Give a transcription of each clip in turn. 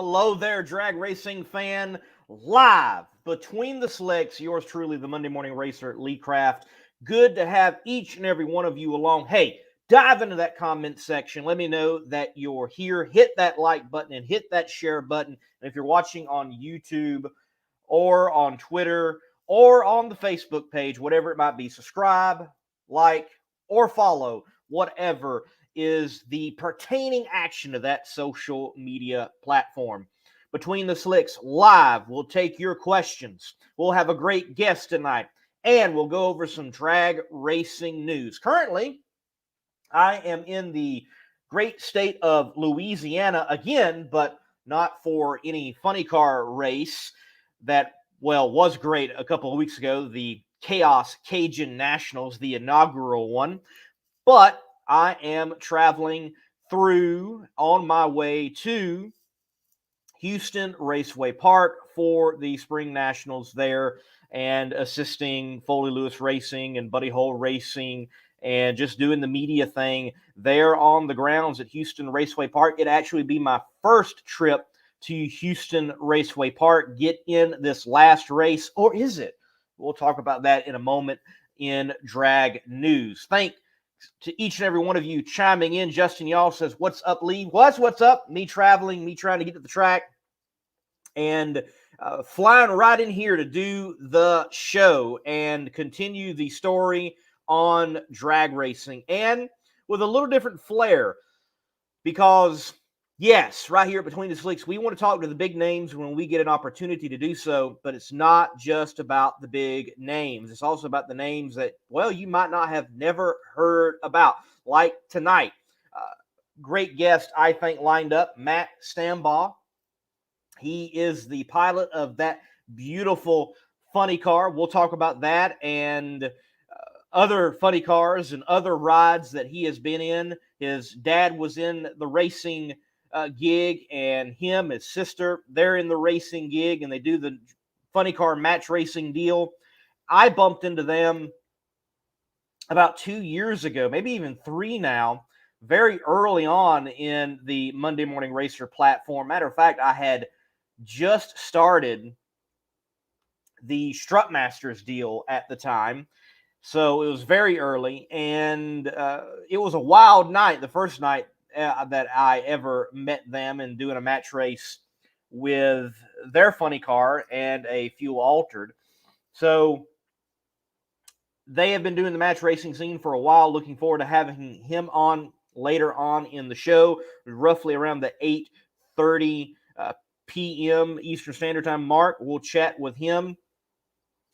Hello there, drag racing fan. Live between the slicks, yours truly, the Monday Morning Racer, Lee Craft. Good to have each and every one of you along. Hey, dive into that comment section. Let me know that you're here. Hit that like button and hit that share button. And if you're watching on YouTube or on Twitter or on the Facebook page, whatever it might be, subscribe, like, or follow, whatever is the pertaining action to that social media platform. Between the Slicks Live, we'll take your questions. We'll have a great guest tonight, and we'll go over some drag racing news. Currently, I am in the great state of Louisiana again, but not for any funny car race that, well, was great a couple of weeks ago, the Chaos Cajun Nationals, the inaugural one. But I am traveling through on my way to Houston Raceway Park for the Spring Nationals there and assisting Foley Lewis Racing and Buddy Hole Racing and just doing the media thing there on the grounds at Houston Raceway Park. It'd actually be my first trip to Houston Raceway Park. Get in this last race, or is it? We'll talk about that in a moment in drag news. Thank to each and every one of you chiming in. Justin Y'all says, what's up, Lee? What's up? Me traveling, me trying to get to the track, and flying right in here to do the show and continue the story on drag racing, and with a little different flair, because yes, right here Between the Slicks, we want to talk to the big names when we get an opportunity to do so, but it's not just about the big names. It's also about the names that, well, you might not have never heard about, like tonight. Great guest, I think, lined up, Matt Stambaugh. He is the pilot of that beautiful funny car. We'll talk about that and other funny cars and other rides that he has been in. His dad was in the racing gig, and him, his sister, they're in the racing gig, and they do the funny car match racing deal. I bumped into them about 2 years ago, maybe even 3 now, very early on in the Monday Morning Racer platform. Matter of fact, I had just started the Strutmasters deal at the time. So it was very early, and it was a wild night, the first night that I ever met them and doing a match race with their funny car and a fuel altered. So they have been doing the match racing scene for a while. Looking forward to having him on later on in the show, roughly around the 8:30 p.m. Eastern Standard Time mark. We'll chat with him.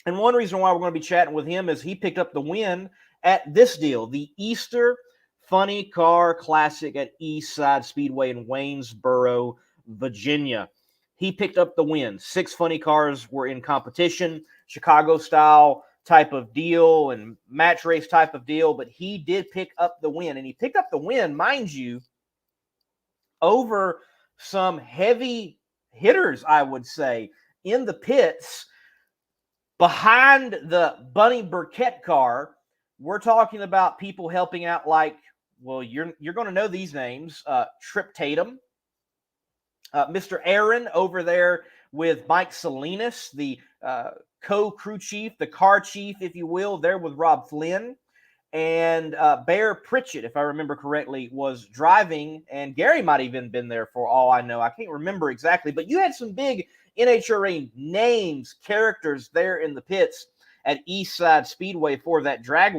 And one reason why we're going to be chatting with him is he picked up the win at this deal, the Easter Funny Car Classic at East Side Speedway in Waynesboro, Virginia. He picked up the win. 6 funny cars were in competition, Chicago-style type of deal and match race type of deal, but he did pick up the win. And he picked up the win, mind you, over some heavy hitters, I would say, in the pits. Behind the Bunny Burkett car, we're talking about people helping out like, well, you're going to know these names. Trip Tatum, Mr. Aaron over there with Mike Salinas, the co-crew chief, the car chief, if you will, there with Rob Flynn. And Bear Pritchett, if I remember correctly, was driving, and Gary might have even been there for all I know. I can't remember exactly, but you had some big NHRA names, characters there in the pits at East Side Speedway for that drag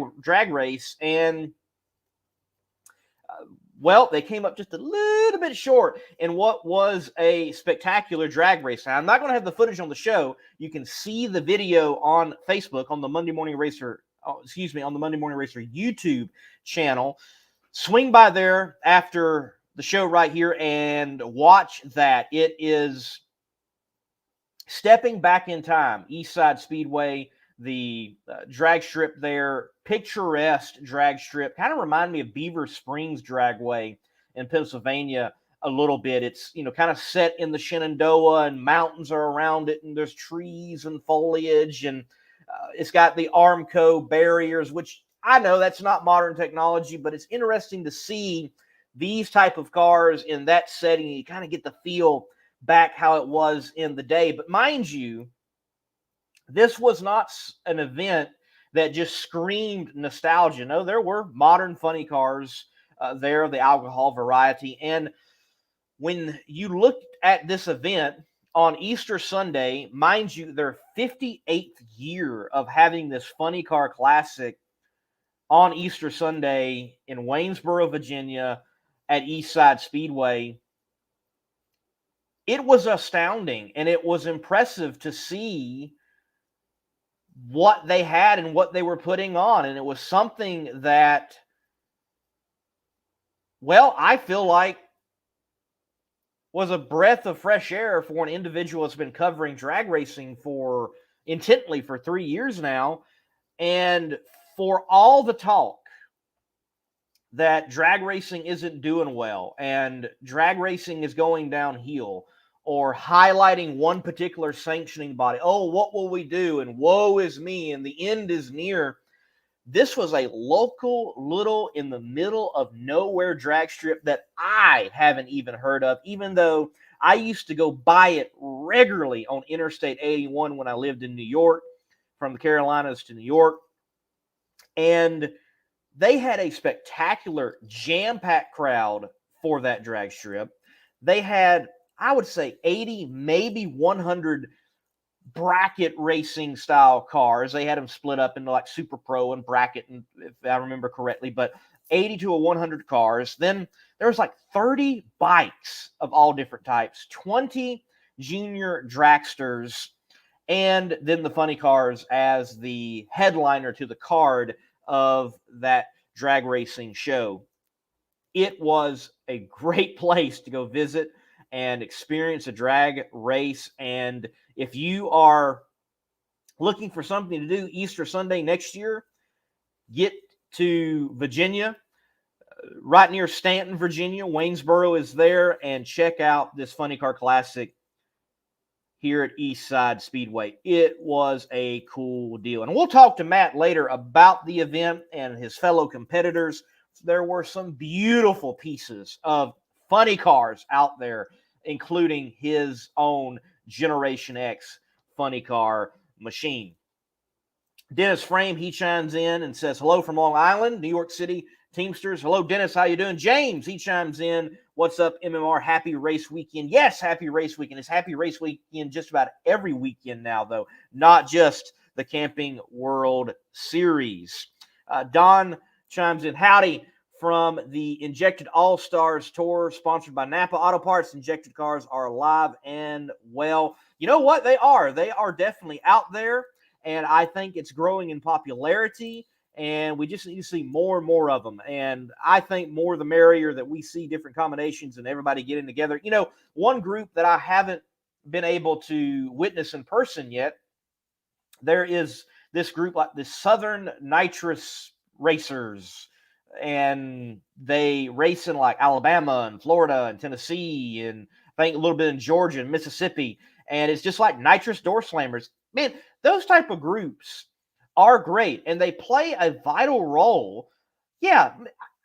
race, and well, they came up just a little bit short in what was a spectacular drag race. Now, I'm not going to have the footage on the show. You can see the video on Facebook on the Monday Morning Racer, on the Monday Morning Racer YouTube channel. Swing by there after the show right here and watch that. It is stepping back in time. East Side Speedway, the drag strip there, picturesque drag strip, kind of remind me of Beaver Springs Dragway in Pennsylvania a little bit. It's, kind of set in the Shenandoah, and mountains are around it, and there's trees and foliage, and it's got the Armco barriers, which I know that's not modern technology, but it's interesting to see these type of cars in that setting. You kind of get the feel back how it was in the day. But mind you, this was not an event that just screamed nostalgia. No, there were modern funny cars there, the alcohol variety. And when you looked at this event on Easter Sunday, mind you, their 58th year of having this funny car classic on Easter Sunday in Waynesboro, Virginia at Eastside Speedway, it was astounding and it was impressive to see what they had and what they were putting on. And it was something that, well, I feel like was a breath of fresh air for an individual that's been covering drag racing for intently for 3 years now. And for all the talk that drag racing isn't doing well and drag racing is going downhill, or highlighting one particular sanctioning body, oh, what will we do? And woe is me, and the end is near. This was a local, little, in the middle of nowhere drag strip that I haven't even heard of, even though I used to go by it regularly on Interstate 81 when I lived in New York, from the Carolinas to New York. And they had a spectacular, jam-packed crowd for that drag strip. They had, I would say, 80, maybe 100 bracket racing style cars. They had them split up into like Super Pro and bracket, and if I remember correctly, but 80 to 100 cars. Then there was like 30 bikes of all different types, 20 junior dragsters, and then the funny cars as the headliner to the card of that drag racing show. It was a great place to go visit and experience a drag race. And if you are looking for something to do Easter Sunday next year, get to Virginia, right near Stanton, Virginia. Waynesboro is there, and check out this Funny Car Classic here at Eastside Speedway. It was a cool deal. And we'll talk to Matt later about the event and his fellow competitors. There were some beautiful pieces of funny cars out there, including his own Generation X funny car machine. Dennis Frame, he chimes in and says, hello from Long Island, New York City Teamsters. Hello, Dennis. How you doing? James, he chimes in. What's up, MMR? Happy race weekend. Yes, happy race weekend. It's happy race weekend just about every weekend now, though, not just the Camping World Series. Don chimes in. Howdy from the Injected All-Stars Tour, sponsored by Napa Auto Parts. Injected cars are alive and well. You know what? They are. They are definitely out there, and I think it's growing in popularity. And we just need to see more and more of them. And I think more the merrier, that we see different combinations and everybody getting together. You know, one group that I haven't been able to witness in person yet, there is this group like the Southern Nitrous Racers. And they race in like Alabama and Florida and Tennessee, and I think a little bit in Georgia and Mississippi. And it's just like nitrous door slammers. Man, those type of groups are great, and they play a vital role. Yeah,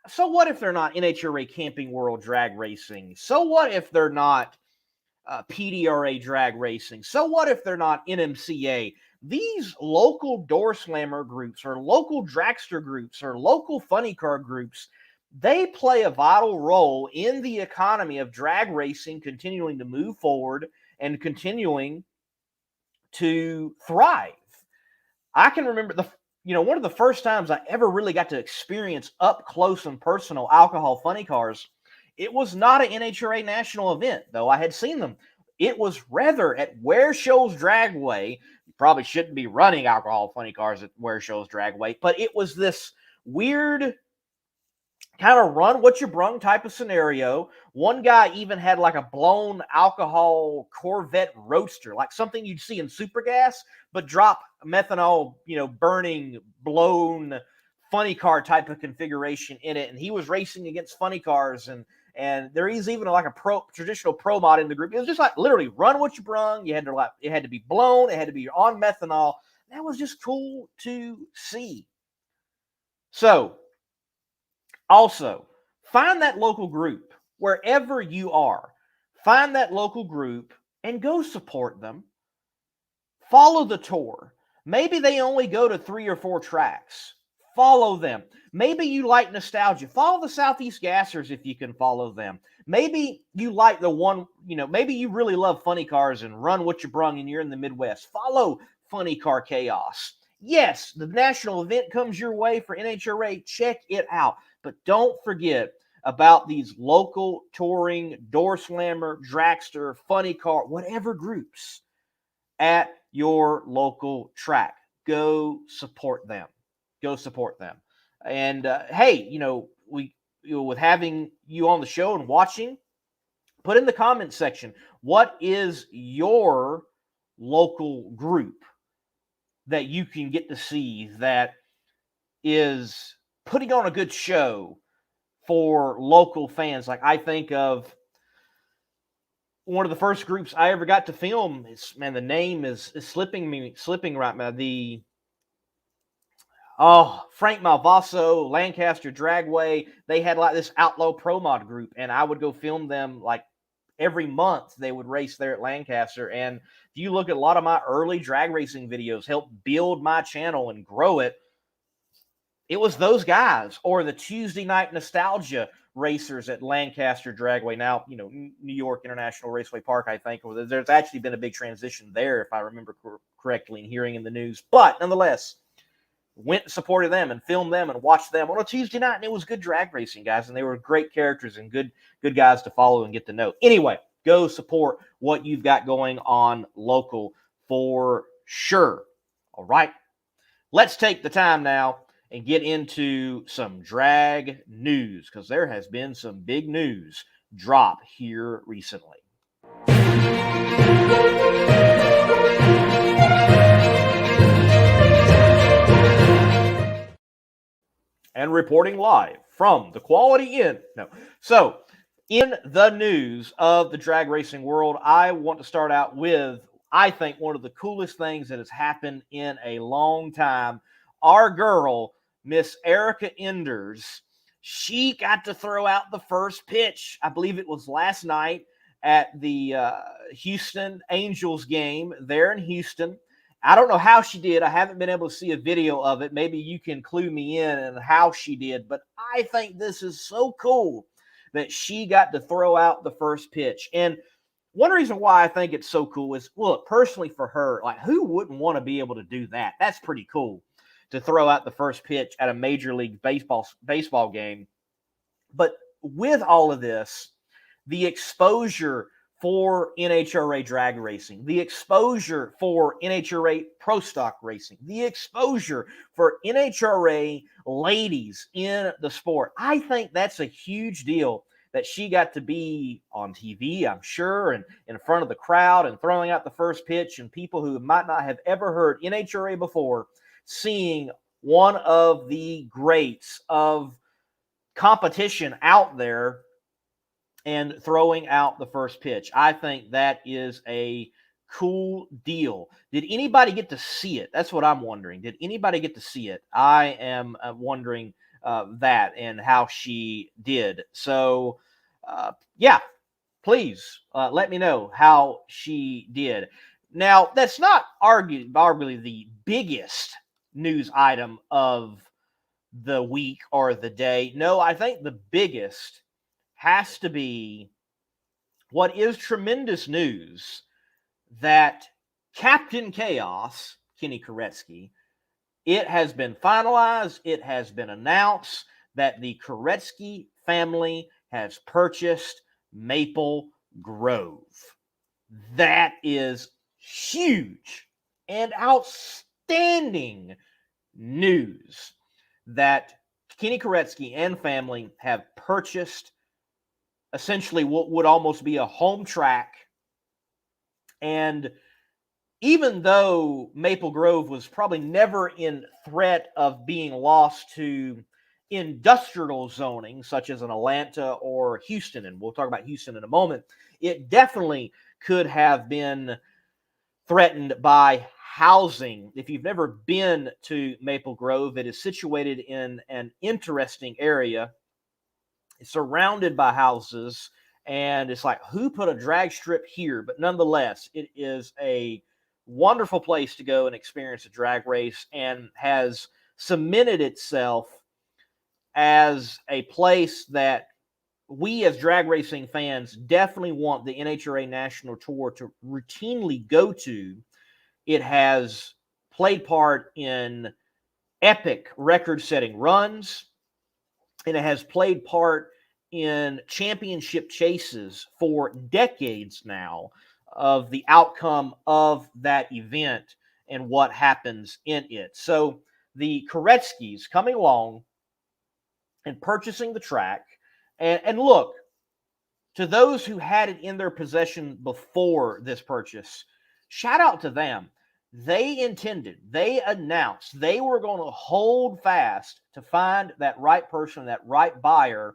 so what if they're not NHRA Camping World Drag Racing? So what if they're not PDRA Drag Racing? So what if they're not NMCA? These local door slammer groups or local dragster groups or local funny car groups, they play a vital role in the economy of drag racing continuing to move forward and continuing to thrive. I can remember one of the first times I ever really got to experience up close and personal alcohol funny cars. It was not an NHRA national event, though I had seen them. It was rather at Ware Shoals Dragway. You probably shouldn't be running alcohol funny cars at Ware Shoals Dragway, but it was this weird kind of run what you brung type of scenario. One guy even had like a blown alcohol Corvette roadster, like something you'd see in Supergas, but drop methanol, burning, blown funny car type of configuration in it. And he was racing against funny cars, and there is even like a traditional pro mod in the group. It was just like literally run what you brung. It had to be blown. It had to be on methanol. That was just cool to see. So, also, find that local group wherever you are. Find that local group and go support them. Follow the tour. Maybe they only go to 3 or 4 tracks. Follow them. Maybe you like nostalgia. Follow the Southeast Gassers if you can follow them. Maybe you like the one, maybe you really love funny cars and run what you brung and you're in the Midwest. Follow Funny Car Chaos. Yes, the national event comes your way for NHRA. Check it out. But don't forget about these local touring, door slammer, dragster, funny car, whatever groups at your local track. Go support them. Go support them. And hey, with having you on the show and watching, put in the comment section, what is your local group that you can get to see that is putting on a good show for local fans? Like, I think of one of the first groups I ever got to film. The name is slipping right now. Frank Malvaso, Lancaster Dragway. They had like this outlaw pro mod group, and I would go film them like every month. They would race there at Lancaster. And if you look at a lot of my early drag racing videos, helped build my channel and grow it, it was those guys. Or the Tuesday Night Nostalgia racers at Lancaster Dragway. Now, New York International Raceway Park, I think. There's actually been a big transition there, if I remember correctly, and hearing in the news. But nonetheless, went and supported them and filmed them and watched them on a Tuesday night, and it was good drag racing, guys, and they were great characters and good guys to follow and get to know. Anyway, go support what you've got going on local for sure. All right, let's take the time now and get into some drag news, because there has been some big news drop here recently. And reporting live from the Quality Inn. So, in the news of the drag racing world, I want to start out with, I think, one of the coolest things that has happened in a long time. Our girl, Miss Erica Enders, she got to throw out the first pitch. I believe it was last night at the Houston Angels game there in Houston. I don't know how she did. I haven't been able to see a video of it. Maybe you can clue me in on how she did. But I think this is so cool that she got to throw out the first pitch. And one reason why I think it's so cool is, look, personally for her, like, who wouldn't want to be able to do that? That's pretty cool, to throw out the first pitch at a Major League Baseball game. But with all of this, the exposure for NHRA drag racing, the exposure for NHRA pro stock racing, the exposure for NHRA ladies in the sport. I think that's a huge deal that she got to be on TV, I'm sure, and in front of the crowd and throwing out the first pitch, and people who might not have ever heard NHRA before seeing one of the greats of competition out there and throwing out the first pitch. I think that is a cool deal. Did anybody get to see it? That's what I'm wondering. Did anybody get to see it? I am wondering that and how she did. So, yeah, please let me know how she did. Now, that's not arguably the biggest news item of the week or the day. No, I think the biggest has to be what is tremendous news, that Captain Chaos, Kenny Koretsky, it has been finalized, it has been announced that the Koretsky family has purchased Maple Grove. That is huge and outstanding news, that Kenny Koretsky and family have purchased essentially what would almost be a home track. And even though Maple Grove was probably never in threat of being lost to industrial zoning, such as an Atlanta or Houston, and we'll talk about Houston in a moment, it definitely could have been threatened by housing. If you've never been to Maple Grove, it is situated in an interesting area. It's surrounded by houses, And it's like, who put a drag strip here? But nonetheless, it is a wonderful place to go and experience a drag race, and has cemented itself as a place that we as drag racing fans definitely want the NHRA National Tour to routinely go to. It has played part in epic record-setting runs, and it has played part in championship chases for decades now of the outcome of that event and what happens in it. So the Koretsky's coming along and purchasing the track, and look, to those who had it in their possession before this purchase, shout out to them. They announced they were going to hold fast to find that right person, that right buyer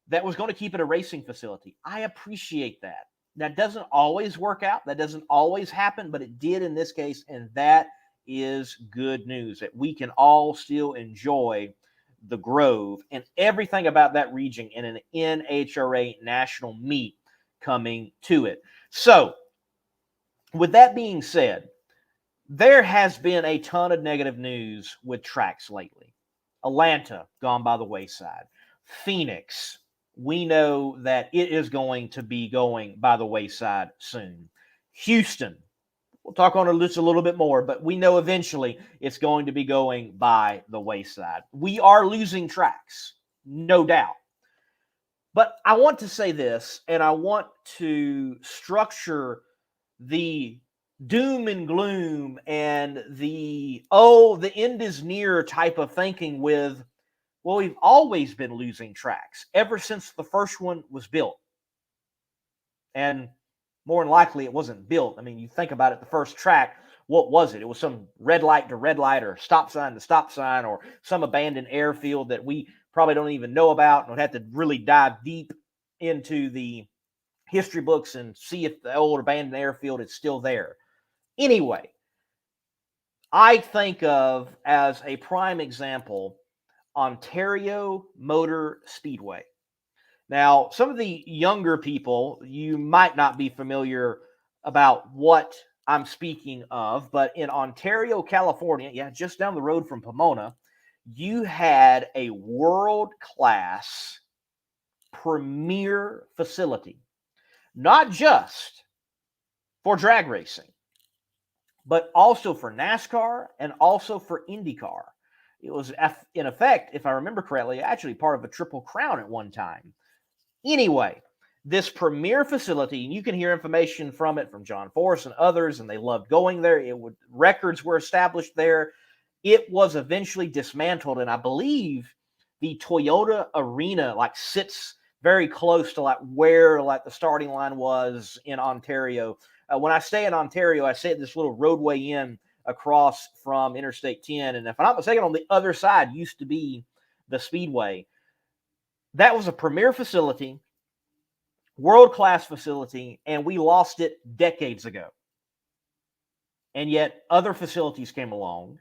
that was going to keep it a racing facility. I appreciate that. That doesn't always work out. That doesn't always happen, but it did in this case, and that is good news that we can all still enjoy the Grove and everything about that region in an NHRA national meet coming to it. So, with that being said, there has been a ton of negative news with tracks lately. Atlanta, gone by the wayside. Phoenix, we know that it is going to be going by the wayside soon. Houston, we'll talk on this a little bit more, but we know eventually it's going to be going by the wayside. We are losing tracks, no doubt. But I want to say this, and I want to structure the doom and gloom and the end is near type of thinking with, well, we've always been losing tracks ever since the first one was built. And more than likely, it wasn't built. I mean, you think about it, the first track, what was it? It was some red light to red light, or stop sign to stop sign, or some abandoned airfield that we probably don't even know about, and would have to really dive deep into the history books and see if the old abandoned airfield is still there. Anyway, I think of, as a prime example, Ontario Motor Speedway. Now, some of the younger people, you might not be familiar about what I'm speaking of, but in Ontario, California, yeah, just down the road from Pomona, you had a world-class premier facility, not just for drag racing, but also for NASCAR and also for IndyCar. It was, in effect, if I remember correctly, actually part of a Triple Crown at one time. Anyway, this premier facility, and you can hear information from it from John Forrest and others, and they loved going there. Records were established there. It was eventually dismantled, and I believe the Toyota Arena sits very close to where the starting line was in Ontario. When I stay in Ontario, I stay at this little roadway inn across from Interstate 10, and if I'm not mistaken, on the other side used to be the Speedway. That was a premier facility, world-class facility, and we lost it decades ago. And yet other facilities came along,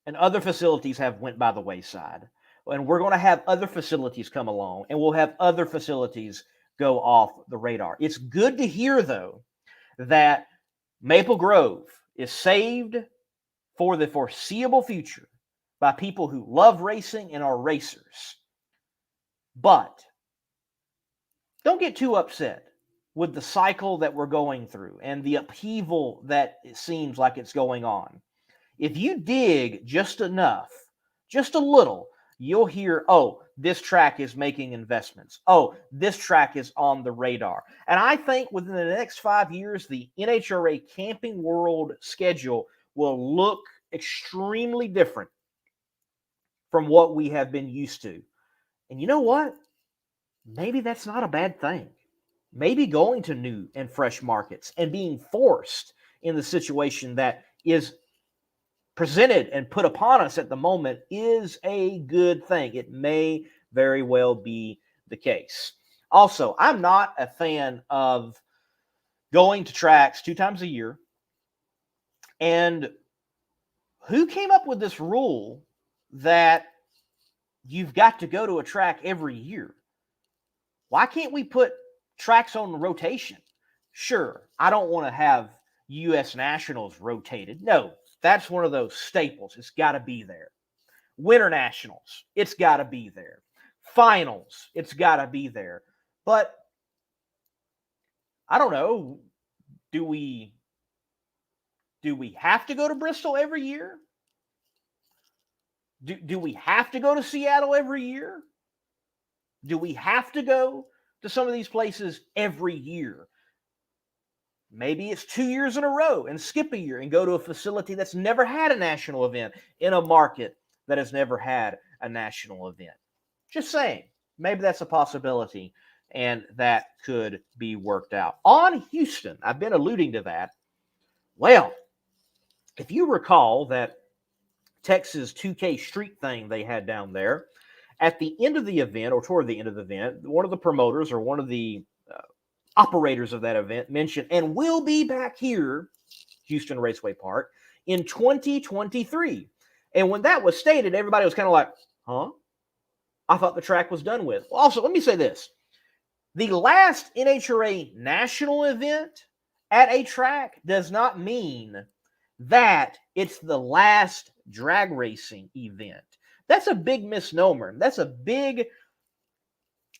and other facilities have went by the wayside. And we're going to have other facilities come along, and we'll have other facilities go off the radar. It's good to hear, though, that Maple Grove is saved for the foreseeable future by people who love racing and are racers. But don't get too upset with the cycle that we're going through and the upheaval that it seems like it's going on. If you dig just enough, just a little, you'll hear, oh, this track is making investments. Oh, this track is on the radar. And I think within the next 5 years, the NHRA Camping World schedule will look extremely different from what we have been used to. And you know what? Maybe that's not a bad thing. Maybe going to new and fresh markets and being forced in the situation that is presented and put upon us at the moment is a good thing. It may very well be the case. Also, I'm not a fan of going to tracks 2 times a year. And who came up with this rule that you've got to go to a track every year? Why can't we put tracks on rotation. Sure, I don't want to have U.S. Nationals rotated. No, that's one of those staples. It's got to be there. Winter Nationals, it's got to be there. Finals, it's got to be there. But I don't know. Do we have to go to Bristol every year? Do we have to go to Seattle every year? Do we have to go to some of these places every year? Maybe it's 2 years in a row and skip a year and go to a facility that's never had a national event in a market that has never had a national event. Just saying, maybe that's a possibility and that could be worked out. On Houston, I've been alluding to that. Well, if you recall that Texas 2K street thing they had down there, at the end of the event or toward the end of the event, one of the promoters or one of the operators of that event mentioned, and we'll be back here, Houston Raceway Park, in 2023. And when that was stated, everybody was kind of like, huh? I thought the track was done with. Well, also, let me say this. The last NHRA national event at a track does not mean that it's the last drag racing event. That's a big misnomer. That's a big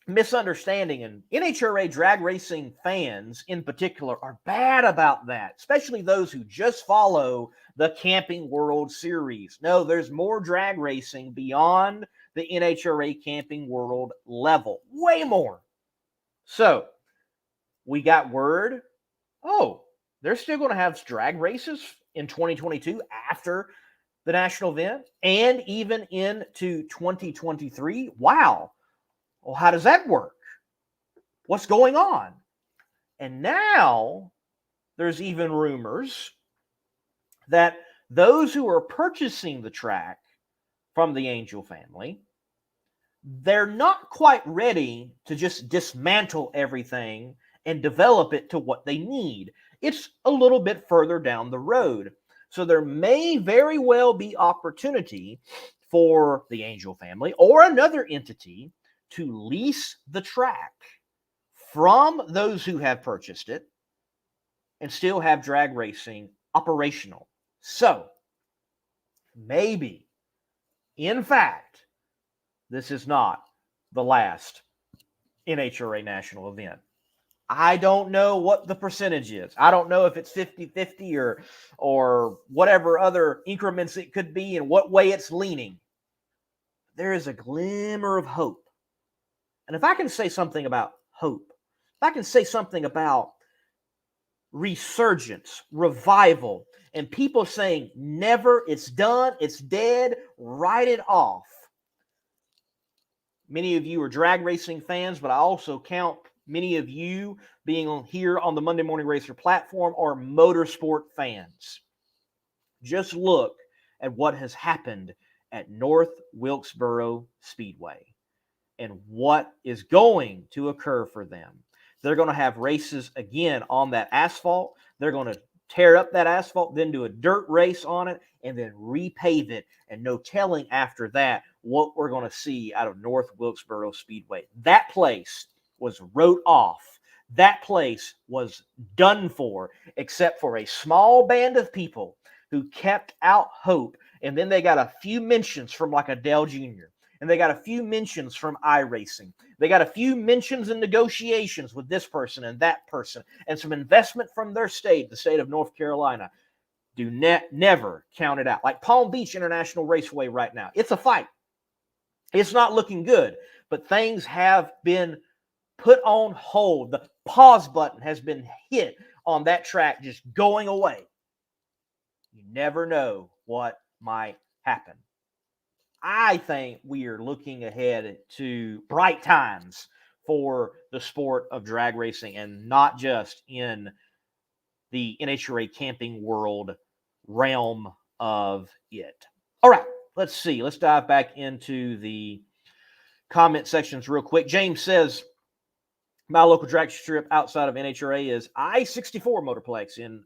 misunderstanding. And NHRA drag racing fans in particular are bad about that, especially those who just follow the Camping World Series. No, there's more drag racing beyond the NHRA Camping World level. Way more. So, we got word, they're still going to have drag races in 2022 after the national event and even into 2023. Wow. Well, how does that work? What's going on? And now there's even rumors that those who are purchasing the track from the Angel family, they're not quite ready to just dismantle everything and develop it to what they need. It's a little bit further down the road. So there may very well be opportunity for the Angel family or another entity to lease the track from those who have purchased it and still have drag racing operational. So maybe, in fact, this is not the last NHRA national event. I don't know what the percentage is. I don't know if it's 50-50 or whatever other increments it could be and what way it's leaning. There is a glimmer of hope. And if I can say something about hope, if I can say something about resurgence, revival, and people saying, never, it's done, it's dead, write it off. Many of you are drag racing fans, but I also count many of you being here on the Monday Morning Racer platform are motorsport fans. Just look at what has happened at North Wilkesboro Speedway and what is going to occur for them. They're going to have races again on that asphalt. They're going to tear up that asphalt, then do a dirt race on it, and then repave it. And no telling after that what we're going to see out of North Wilkesboro Speedway. That place was wrote off. That place was done for, except for a small band of people who kept out hope. And then they got a few mentions from like a Dale Jr., and they got a few mentions from iRacing. They got a few mentions and negotiations with this person and that person, and some investment from their state, the state of North Carolina. Do never count it out. Like Palm Beach International Raceway right now. It's a fight. It's not looking good, but things have been put on hold. The pause button has been hit on that track, just going away. You never know what might happen. I think we are looking ahead to bright times for the sport of drag racing, and not just in the NHRA Camping World realm of it. All right, let's see. Let's dive back into the comment sections real quick. James says, my local drag strip outside of NHRA is I-64 Motorplex in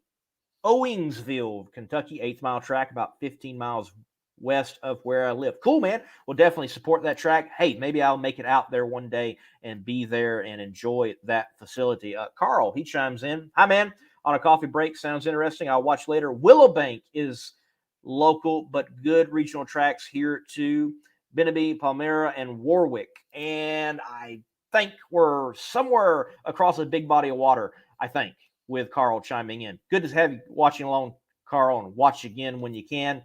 Owingsville, Kentucky, 8th mile track, about 15 miles west of where I live. Cool, man. We'll definitely support that track. Hey, maybe I'll make it out there one day and be there and enjoy that facility. Carl, he chimes in. Hi, man. On a coffee break. Sounds interesting. I'll watch later. Willowbank is local, but good regional tracks here too. Beneby, Palmyra, and Warwick. And I think we're somewhere across a big body of water, I think, with Carl chiming in. Good to have you watching along, Carl, and watch again when you can.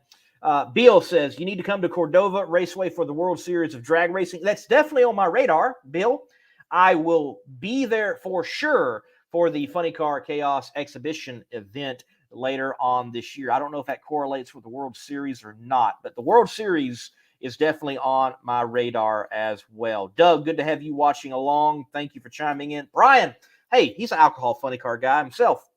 Bill says, you need to come to Cordova Raceway for the World Series of Drag Racing. That's definitely on my radar, Bill. I will be there for sure for the Funny Car Chaos exhibition event later on this year. I don't know if that correlates with the World Series or not, but the World Series is definitely on my radar as well. Doug, good to have you watching along. Thank you for chiming in. Brian, hey, he's an alcohol funny car guy himself.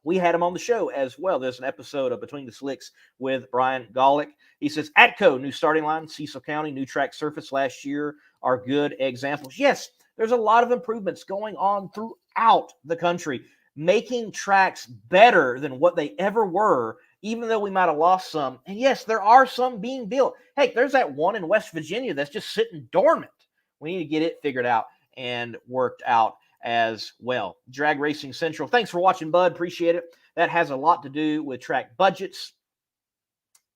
We had him on the show as well. There's an episode of Between the Slicks with Brian Golick. He says, Atco, new starting line, Cecil County, new track surface last year are good examples. Yes, there's a lot of improvements going on throughout the country, making tracks better than what they ever were, even though we might have lost some. And yes, there are some being built. Hey, there's that one in West Virginia that's just sitting dormant. We need to get it figured out and worked out as well. Drag Racing Central. Thanks for watching, bud. Appreciate it. That has a lot to do with track budgets.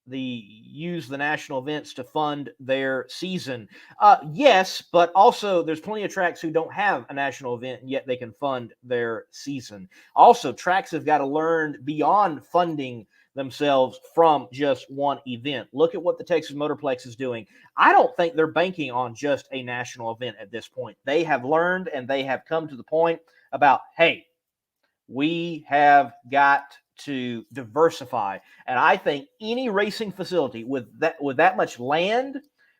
Use the national events to fund their season. Yes, but also there's plenty of tracks who don't have a national event, and yet they can fund their season. Also, tracks have got to learn beyond funding themselves from just one event. Look at what the Texas Motorplex is doing. I don't think they're banking on just a national event at this point. They have learned and they have come to the point about, hey, we have got to diversify. And I think any racing facility with that much land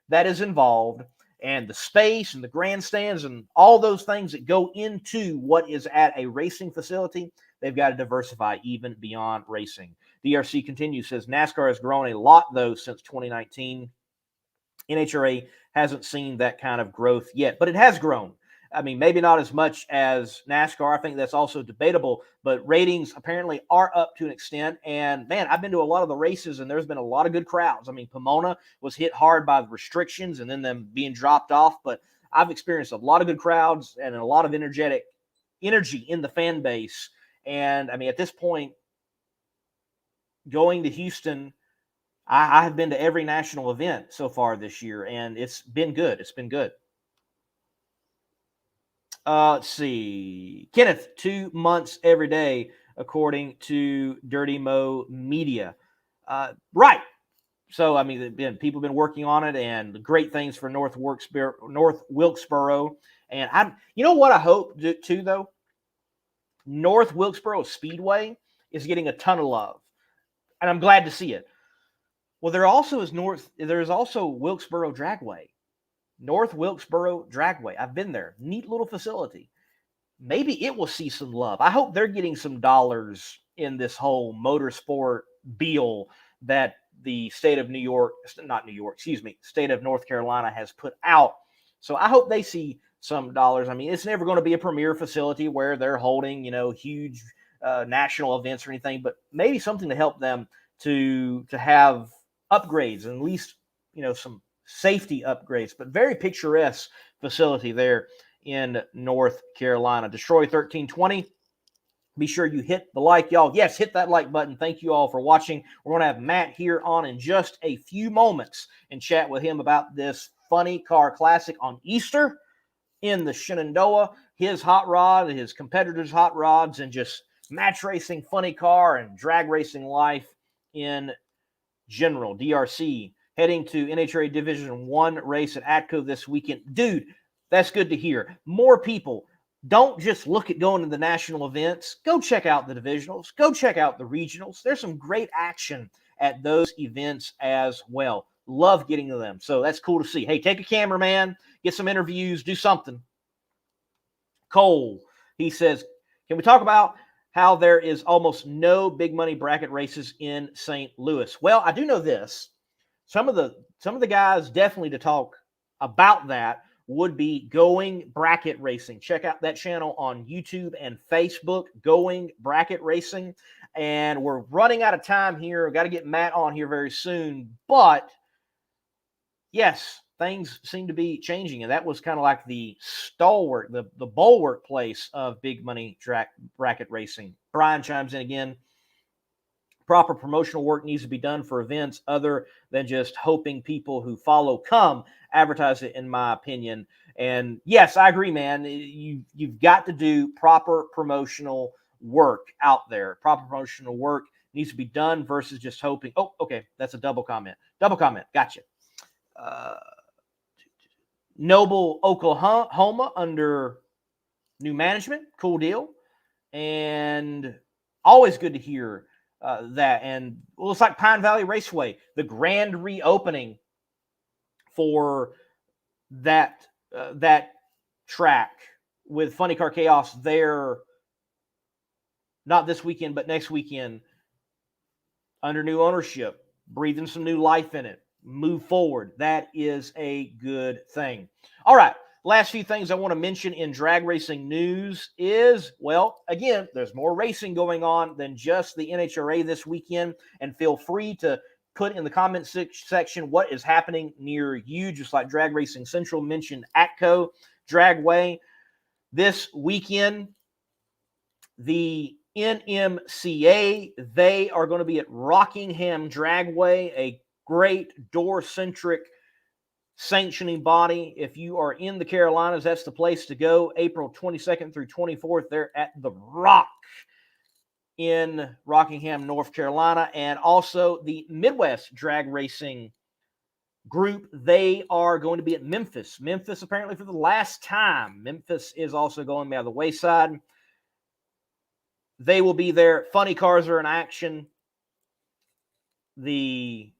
that is involved and the space and the grandstands and all those things that go into what is at a racing facility, they've got to diversify even beyond racing. DRC continues, says NASCAR has grown a lot, though, since 2019. NHRA hasn't seen that kind of growth yet, but it has grown. I mean, maybe not as much as NASCAR. I think that's also debatable, but ratings apparently are up to an extent. And, man, I've been to a lot of the races, and there's been a lot of good crowds. I mean, Pomona was hit hard by the restrictions and then them being dropped off, but I've experienced a lot of good crowds and a lot of energy in the fan base. And, I mean, at this point, going to Houston, I have been to every national event so far this year, and it's been good. It's been good. Let's see. Kenneth, 2 months every day, according to Dirty Mo Media. Right. So, I mean, again, people have been working on it, and great things for North Wilkesboro. And you know what I hope too, though? North Wilkesboro Speedway is getting a ton of love, and I'm glad to see it. Well, there's also Wilkesboro Dragway. North Wilkesboro Dragway. I've been there. Neat little facility. Maybe it will see some love. I hope they're getting some dollars in this whole motorsport deal that the state of state of North Carolina has put out. So I hope they see some dollars. I mean, it's never going to be a premier facility where they're holding, huge national events or anything, but maybe something to help them to have upgrades and at least, some safety upgrades, but very picturesque facility there in North Carolina. Destroy 1320. Be sure you hit the like, y'all. Yes, hit that like button. Thank you all for watching. We're going to have Matt here on in just a few moments and chat with him about this Funny Car Classic on Easter in the Shenandoah, his hot rod, his competitors' hot rods, and just match racing, funny car, and drag racing life in general. DRC heading to NHRA Division 1 race at ATCO this weekend. Dude, that's good to hear. More people. Don't just look at going to the national events. Go check out the divisionals. Go check out the regionals. There's some great action at those events as well. Love getting to them. So that's cool to see. Hey, take a camera, man. Get some interviews. Do something. Cole, he says, can we talk about how there is almost no big money bracket races in St. Louis? Well, I do know this. Some of the guys definitely to talk about that would be Going Bracket Racing. Check out that channel on YouTube and Facebook, Going Bracket Racing. And we're running out of time here. I've got to get Matt on here very soon. But yes, things seem to be changing. And that was kind of like the stalwart, the bulwark place of big money bracket racing. Brian chimes in again. Proper promotional work needs to be done for events other than just hoping people who follow come. Advertise it, in my opinion. And yes, I agree, man. You've got to do proper promotional work out there. Proper promotional work needs to be done versus just hoping. Oh, okay, that's a double comment. Double comment. Gotcha. Noble, Oklahoma, under new management. Cool deal. And always good to hear that. And it looks like Pine Valley Raceway, the grand reopening for that track with Funny Car Chaos there, not this weekend, but next weekend, under new ownership, breathing some new life in it, move forward. That is a good thing. All right. Last few things I want to mention in drag racing news is, well, again, there's more racing going on than just the NHRA this weekend, and feel free to put in the comment section what is happening near you, just like Drag Racing Central mentioned ATCO Dragway. This weekend, the NMCA, they are going to be at Rockingham Dragway, a great door-centric sanctioning body. If you are in the Carolinas, that's the place to go. April 22nd through 24th, they're at the Rock in Rockingham, North Carolina. And also the Midwest Drag Racing group, they are going to be at Memphis. Memphis, apparently for the last time. Memphis is also going by the wayside. They will be there. Funny cars are in action. The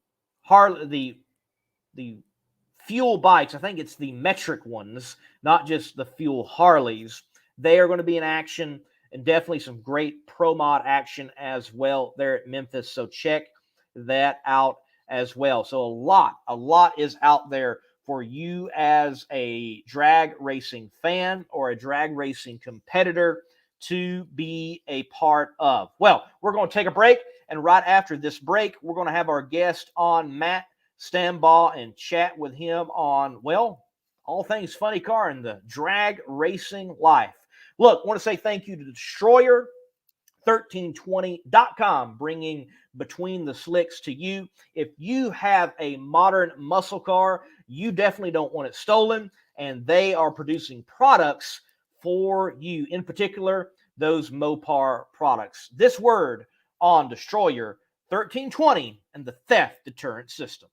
fuel bikes, I think it's the metric ones, not just the fuel Harleys. They are going to be in action, and definitely some great pro mod action as well there at Memphis. So check that out as well. So a lot is out there for you as a drag racing fan or a drag racing competitor to be a part of. Well, we're going to take a break, and right after this break, we're going to have our guest on, Matt Stambaugh, and chat with him on, well, all things funny car and the drag racing life. Look, I want to say thank you to Destroyer 1320.com, bringing Between the Slicks to you. If you have a modern muscle car, you definitely don't want it stolen, and they are producing products for you, in particular, those Mopar products. This word on Destroyer 1320 and the theft deterrent system.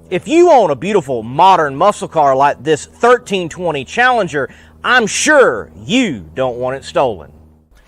If you own a beautiful modern muscle car like this 1320 Challenger, I'm sure you don't want it stolen.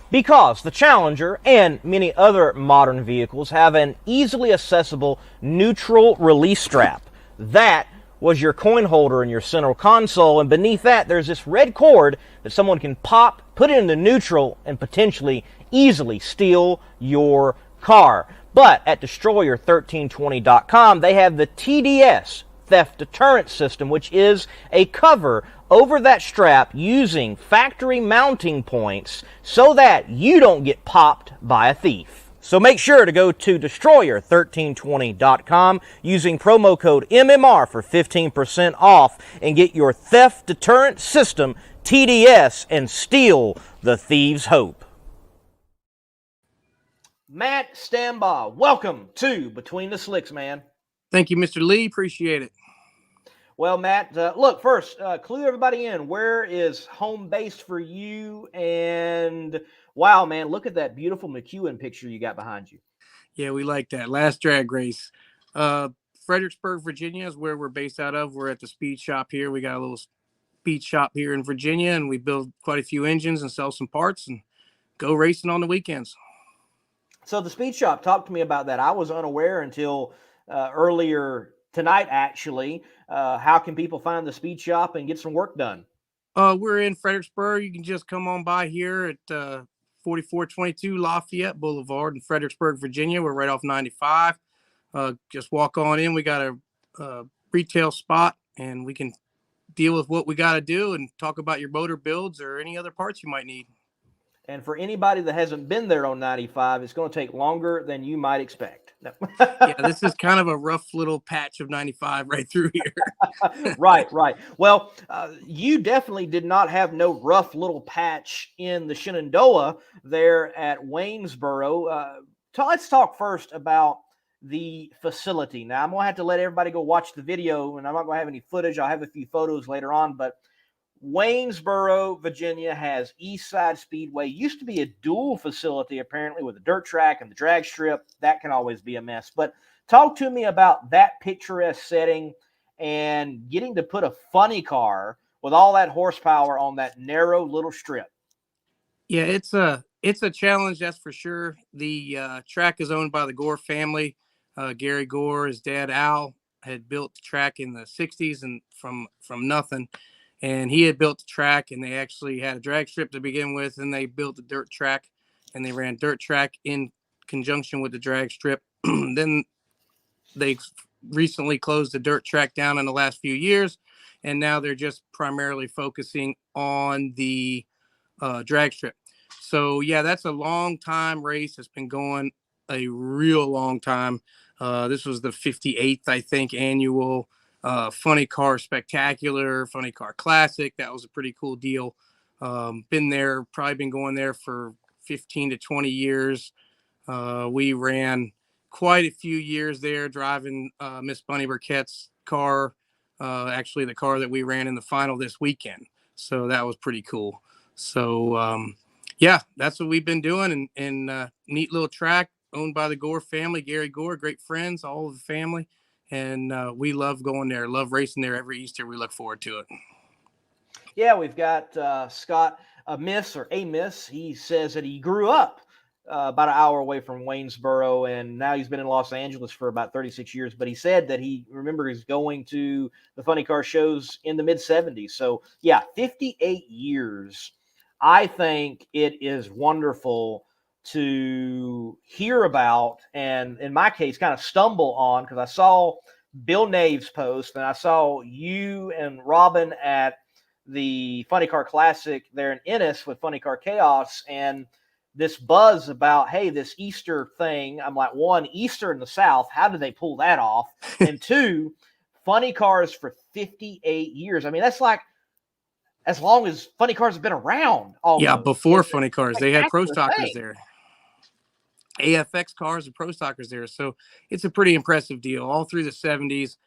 Because the Challenger and many other modern vehicles have an easily accessible neutral release strap. That was your coin holder in your center console, and beneath that there's this red cord that someone can pop, put it into neutral, and potentially easily steal your car. But at Destroyer1320.com, they have the TDS, Theft Deterrent System, which is a cover over that strap using factory mounting points so that you don't get popped by a thief. So make sure to go to Destroyer1320.com using promo code MMR for 15% off and get your Theft Deterrent System TDS and steal the thieves' hope. Matt Stambaugh, welcome to Between the Slicks, man. Thank you, Mr. Lee. Appreciate it. Well, Matt, look, first, clue everybody in. Where is home base for you? And wow, man, look at that beautiful McEwen picture you got behind you. Yeah, we like that. Last drag race. Fredericksburg, Virginia is where we're based out of. We're at the speed shop here. We got a little speed shop here in Virginia, and we build quite a few engines and sell some parts and go racing on the weekends. So the speed shop, talk to me about that. I was unaware until earlier tonight, actually. How can people find the speed shop and get some work done? We're in Fredericksburg. You can just come on by here at 4422 Lafayette Boulevard in Fredericksburg, Virginia. We're right off 95. Just walk on in. We got a retail spot, and we can deal with what we got to do and talk about your motor builds or any other parts you might need. And for anybody that hasn't been there on 95, it's going to take longer than you might expect. No. Yeah, this is kind of a rough little patch of 95 right through here. Right, right. Well, you definitely did not have no rough little patch in the Shenandoah there at Waynesboro. Let's talk first about the facility. Now, I'm going to have to let everybody go watch the video, and I'm not going to have any footage. I'll have a few photos later on, but Waynesboro, Virginia has Eastside Speedway. Used to be a dual facility, apparently, with a dirt track and the drag strip. That can always be a mess. But talk to me about that picturesque setting and getting to put a funny car with all that horsepower on that narrow little strip. Yeah, it's a challenge, that's for sure. The track is owned by the Gore family. Gary Gore, his dad Al, had built the track in the '60s and from nothing, and he had built the track. And they actually had a drag strip to begin with, and they built a dirt track, and they ran dirt track in conjunction with the drag strip. Then they recently closed the dirt track down in the last few years, and now they're just primarily focusing on the drag strip. So yeah, that's a long time race. It's been going a real long time. This was the 58th, I think, annual Funny Car Spectacular, Funny Car Classic. That was a pretty cool deal. Been there, probably been going there for 15 to 20 years. We ran quite a few years there driving Miss Bunny Burkett's car, actually the car that we ran in the final this weekend. So that was pretty cool. So, yeah, that's what we've been doing. And neat little track owned by the Gore family, Gary Gore, great friends, all of the family. And we love going there, love racing there every Easter. We look forward to it. Yeah, we've got Scott, a miss. He says that he grew up about an hour away from Waynesboro, and now he's been in Los Angeles for about 36 years. But he said that he remembers going to the funny car shows in the mid 70s. So, yeah, 58 years. I think it is wonderful to hear about, and in my case, kind of stumble on, because I saw Bill Nave's post and I saw you and Robin at the Funny Car Classic there in Ennis with Funny Car Chaos, and this buzz about, hey, this Easter thing. I'm like, one, Easter in the South, how did they pull that off? And two, funny cars for 58 years. I mean, that's like as long as funny cars have been around Yeah, almost. before Funny Cars, they had Pro Spectacular Stockers thing. there. AFX cars and Pro Stockers there. So it's a pretty impressive deal. All through the 70s,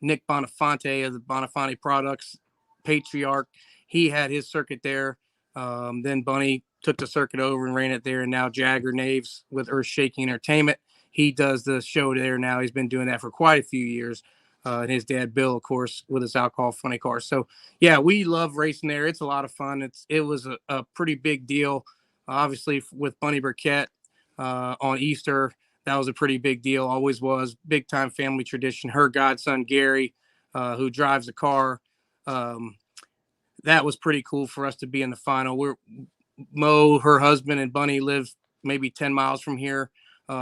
Nick Bonafonte of the Bonafonte Products, patriarch, he had his circuit there. Then Bunny took the circuit over and ran it there. And now Jagger Naves with Earth Shaking Entertainment, he does the show there now. He's been doing that for quite a few years. And his dad, Bill, of course, with his alcohol funny cars. So, yeah, we love racing there. It's a lot of fun. It was a pretty big deal, obviously, with Bunny Burkett on Easter. That was a pretty big deal. Always was. Big time family tradition. Her godson, Gary, who drives the car. That was pretty cool for us to be in the final. Mo, her husband, and Bunny live maybe 10 miles from here.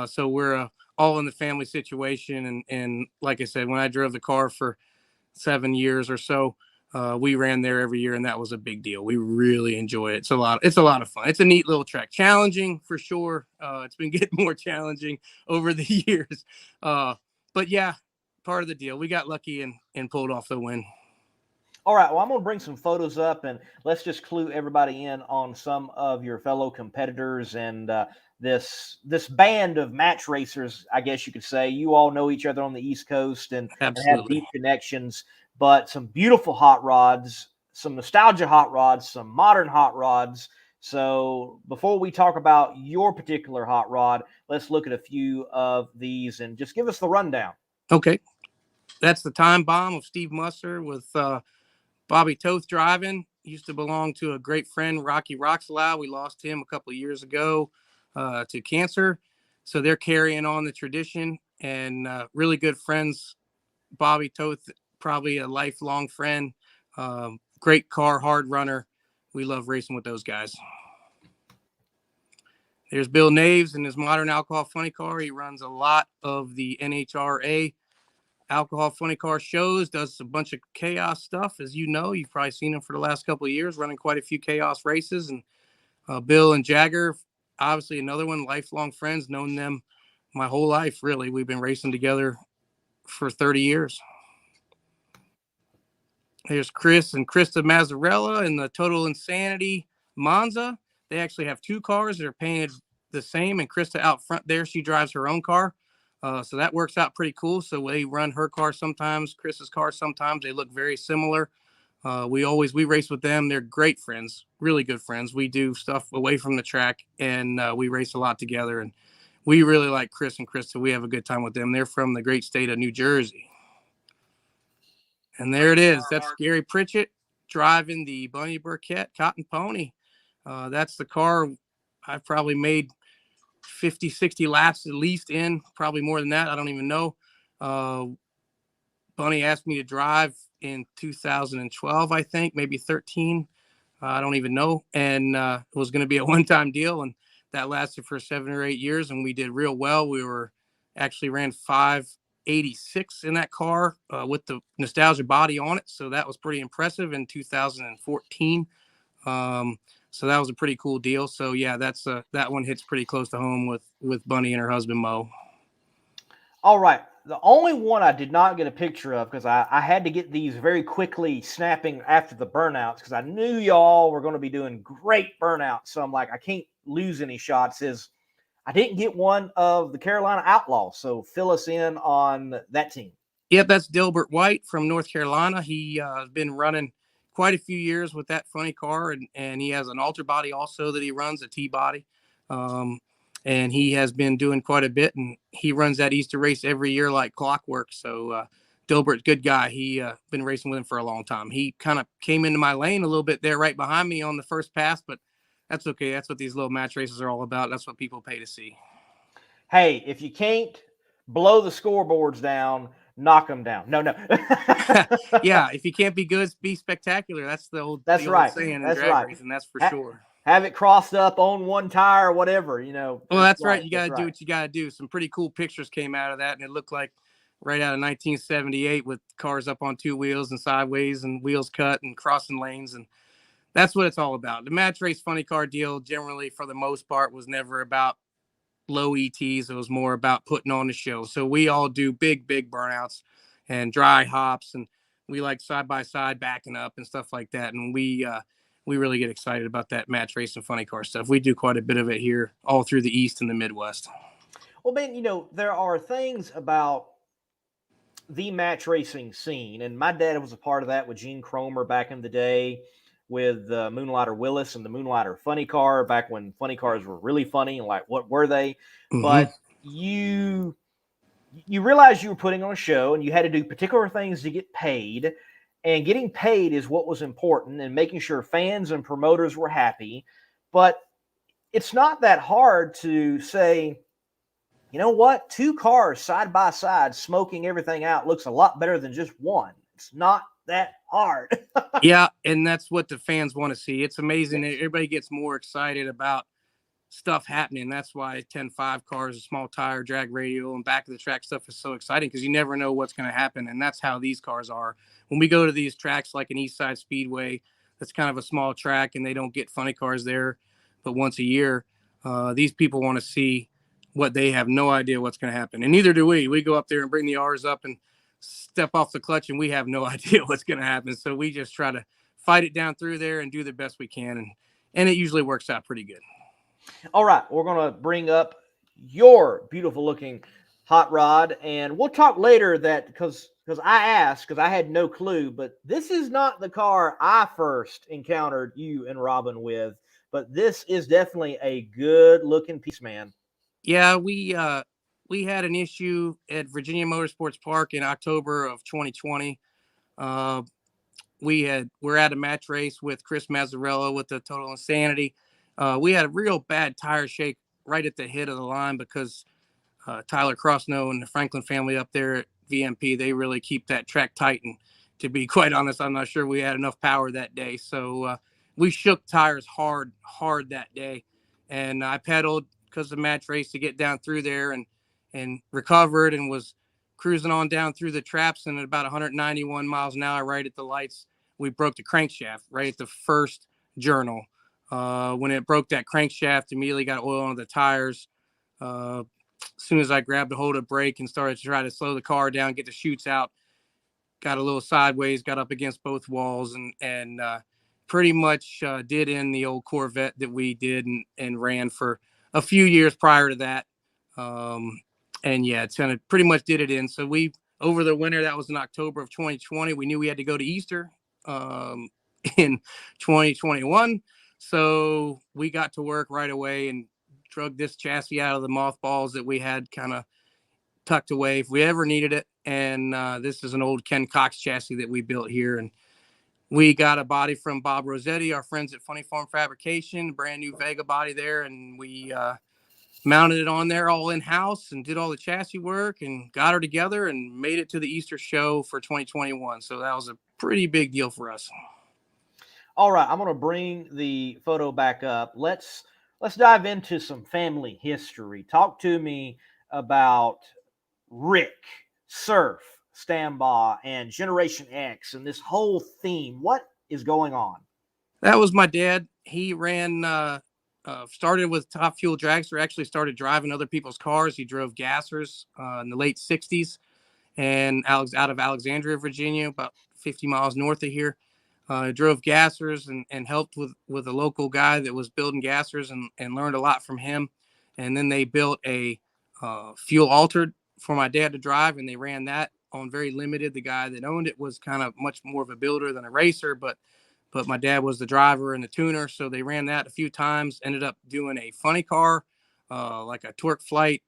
So we're all in the family situation. And like I said, when I drove the car for 7 years or so, we ran there every year, and that was a big deal. We really enjoy it. It's a lot of fun. It's a neat little track. Challenging for sure. It's been getting more challenging over the years. But yeah, part of the deal. We got lucky and pulled off the win. All right, well, I'm going to bring some photos up, and let's just clue everybody in on some of your fellow competitors and this band of match racers, I guess you could say. You all know each other on the East Coast and have Absolutely. deep connections, but some beautiful hot rods, some nostalgia hot rods, some modern hot rods. So before we talk about your particular hot rod, let's look at a few of these and just give us the rundown. Okay. That's the Time Bomb of Steve Musser with Bobby Toth driving. Used to belong to a great friend, Rocky Roxalow. We lost him a couple of years ago to cancer. So they're carrying on the tradition, and really good friends. Bobby Toth, probably a lifelong friend. Great car, hard runner. We love racing with those guys. There's Bill Naves in his modern alcohol funny car. He runs a lot of the NHRA alcohol funny car shows, does a bunch of chaos stuff. As you know, you've probably seen him for the last couple of years, running quite a few chaos races. And Bill and Jagger, obviously another one, lifelong friends, known them my whole life, really. We've been racing together for 30 years. There's Chris and Krista Mazzarella in the Total Insanity Monza. They actually have two cars that are painted the same, and Krista out front there, she drives her own car. So that works out pretty cool. So they run her car sometimes, Chris's car sometimes. They look very similar. We race with them. They're great friends, really good friends. We do stuff away from the track, and we race a lot together. And we really like Chris and Krista. We have a good time with them. They're from the great state of New Jersey. And there it is. That's Gary Pritchett driving the Bunny Burkett Cotton Pony. That's the car I've probably made 50, 60 laps at least in, probably more than that. I don't even know. Bunny asked me to drive in 2012, I think, maybe 13. I don't even know. And it was going to be a one-time deal. And that lasted for 7 or 8 years. And we did real well. We were actually ran 586 in that car with the nostalgia body on it. So that was pretty impressive in 2014. So that was a pretty cool deal. So yeah, that one hits pretty close to home with Bunny and her husband Mo. All right. The only one I did not get a picture of, because I had to get these very quickly snapping after the burnouts, because I knew y'all were going to be doing great burnouts. So I'm like, I can't lose any shots. I didn't get one of the Carolina Outlaws. So fill us in on that team. Yep, that's Dilbert White from North Carolina. He has been running quite a few years with that funny car, and he has an alter body also that he runs, a T-body. And he has been doing quite a bit, and he runs that Easter race every year like clockwork. So Dilbert's a good guy. He been racing with him for a long time. He kind of came into my lane a little bit there right behind me on the first pass, but that's okay. That's what these little match races are all about. That's what people pay to see. Hey, if you can't blow the scoreboards down, knock them down. No. Yeah, if you can't be good, be spectacular. That's the old right. saying in That's drag right. racing. That's for sure. Have it crossed up on one tire or whatever, Well, that's right. You got to do what you got to do. Some pretty cool pictures came out of that, and it looked like right out of 1978 with cars up on two wheels and sideways and wheels cut and crossing lanes. And that's what it's all about. The match race funny car deal, generally, for the most part, was never about low ETs. It was more about putting on the show. So we all do big burnouts and dry hops, and we like side by side backing up and stuff like that. And we really get excited about that match race and funny car stuff. We do quite a bit of it here all through the East and the Midwest. Well, Ben, there are things about the match racing scene, and my dad was a part of that with Gene Cromer back in the day, with Moonlighter Willis and the Moonlighter Funny Car back when funny cars were really funny, and like, what were they? Mm-hmm. But you realized you were putting on a show, and you had to do particular things to get paid, and getting paid is what was important, and making sure fans and promoters were happy. But it's not that hard to say, you know what? Two cars side by side smoking everything out looks a lot better than just one. It's not that hard. Yeah, and that's what the fans want to see. It's amazing. Yes. Everybody gets more excited about stuff happening. That's why 10.5 cars, a small tire, drag radial, and back of the track stuff is so exciting, because you never know what's going to happen. And that's how these cars are. When we go to these tracks like an East Side Speedway, that's kind of a small track, and they don't get funny cars there but once a year. These people want to see what they have no idea what's going to happen. And neither do we. We go up there and bring the R's up and step off the clutch, and we have no idea what's going to happen. So we just try to fight it down through there and do the best we can. And it usually works out pretty good. All right. We're going to bring up your beautiful looking hot rod, and we'll talk later that because I asked, because I had no clue, but this is not the car I first encountered you and Robin with, but this is definitely a good looking piece, man. Yeah, we had an issue at Virginia Motorsports Park in October of 2020. We're at a match race with Chris Mazzarella with the Total Insanity. We had a real bad tire shake right at the head of the line, because Tyler Crossnow and the Franklin family up there at VMP, they really keep that track tight. And to be quite honest, I'm not sure we had enough power that day. So we shook tires hard that day. And I pedaled, because of the match race, to get down through there, and recovered, and was cruising on down through the traps, and at about 191 miles an hour, right at the lights, we broke the crankshaft right at the first journal. When it broke that crankshaft, immediately got oil on the tires. As soon as I grabbed a hold of brake and started to try to slow the car down, get the chutes out, got a little sideways, got up against both walls, and pretty much did in the old Corvette that we did and ran for a few years prior to that. And yeah, it's kind of pretty much did it in. So we, over the winter, that was in October of 2020, we knew we had to go to Easter in 2021. So we got to work right away and drug this chassis out of the mothballs that we had kind of tucked away if we ever needed it. And this is an old Ken Cox chassis that we built here. And we got a body from Bob Rossetti, our friends at Funny Farm Fabrication, brand new Vega body there. And we mounted it on there all in-house and did all the chassis work and got her together and made it to the Easter show for 2021. So that was a pretty big deal for us. All right, I'm going to bring the photo back up. Let's dive into some family history. Talk to me about Rick, Surf, Stambaugh, and Generation X and this whole theme. What is going on? That was my dad. He ran, started with Top Fuel Dragster, actually started driving other people's cars. He drove gassers in the late 60s and out of Alexandria, Virginia, about 50 miles north of here. Drove gassers and helped with a local guy that was building gassers and learned a lot from him. And then they built a fuel altered for my dad to drive, and they ran that on very limited. The guy that owned it was kind of much more of a builder than a racer, but my dad was the driver and the tuner. So they ran that a few times, ended up doing a funny car, like a Torque Flight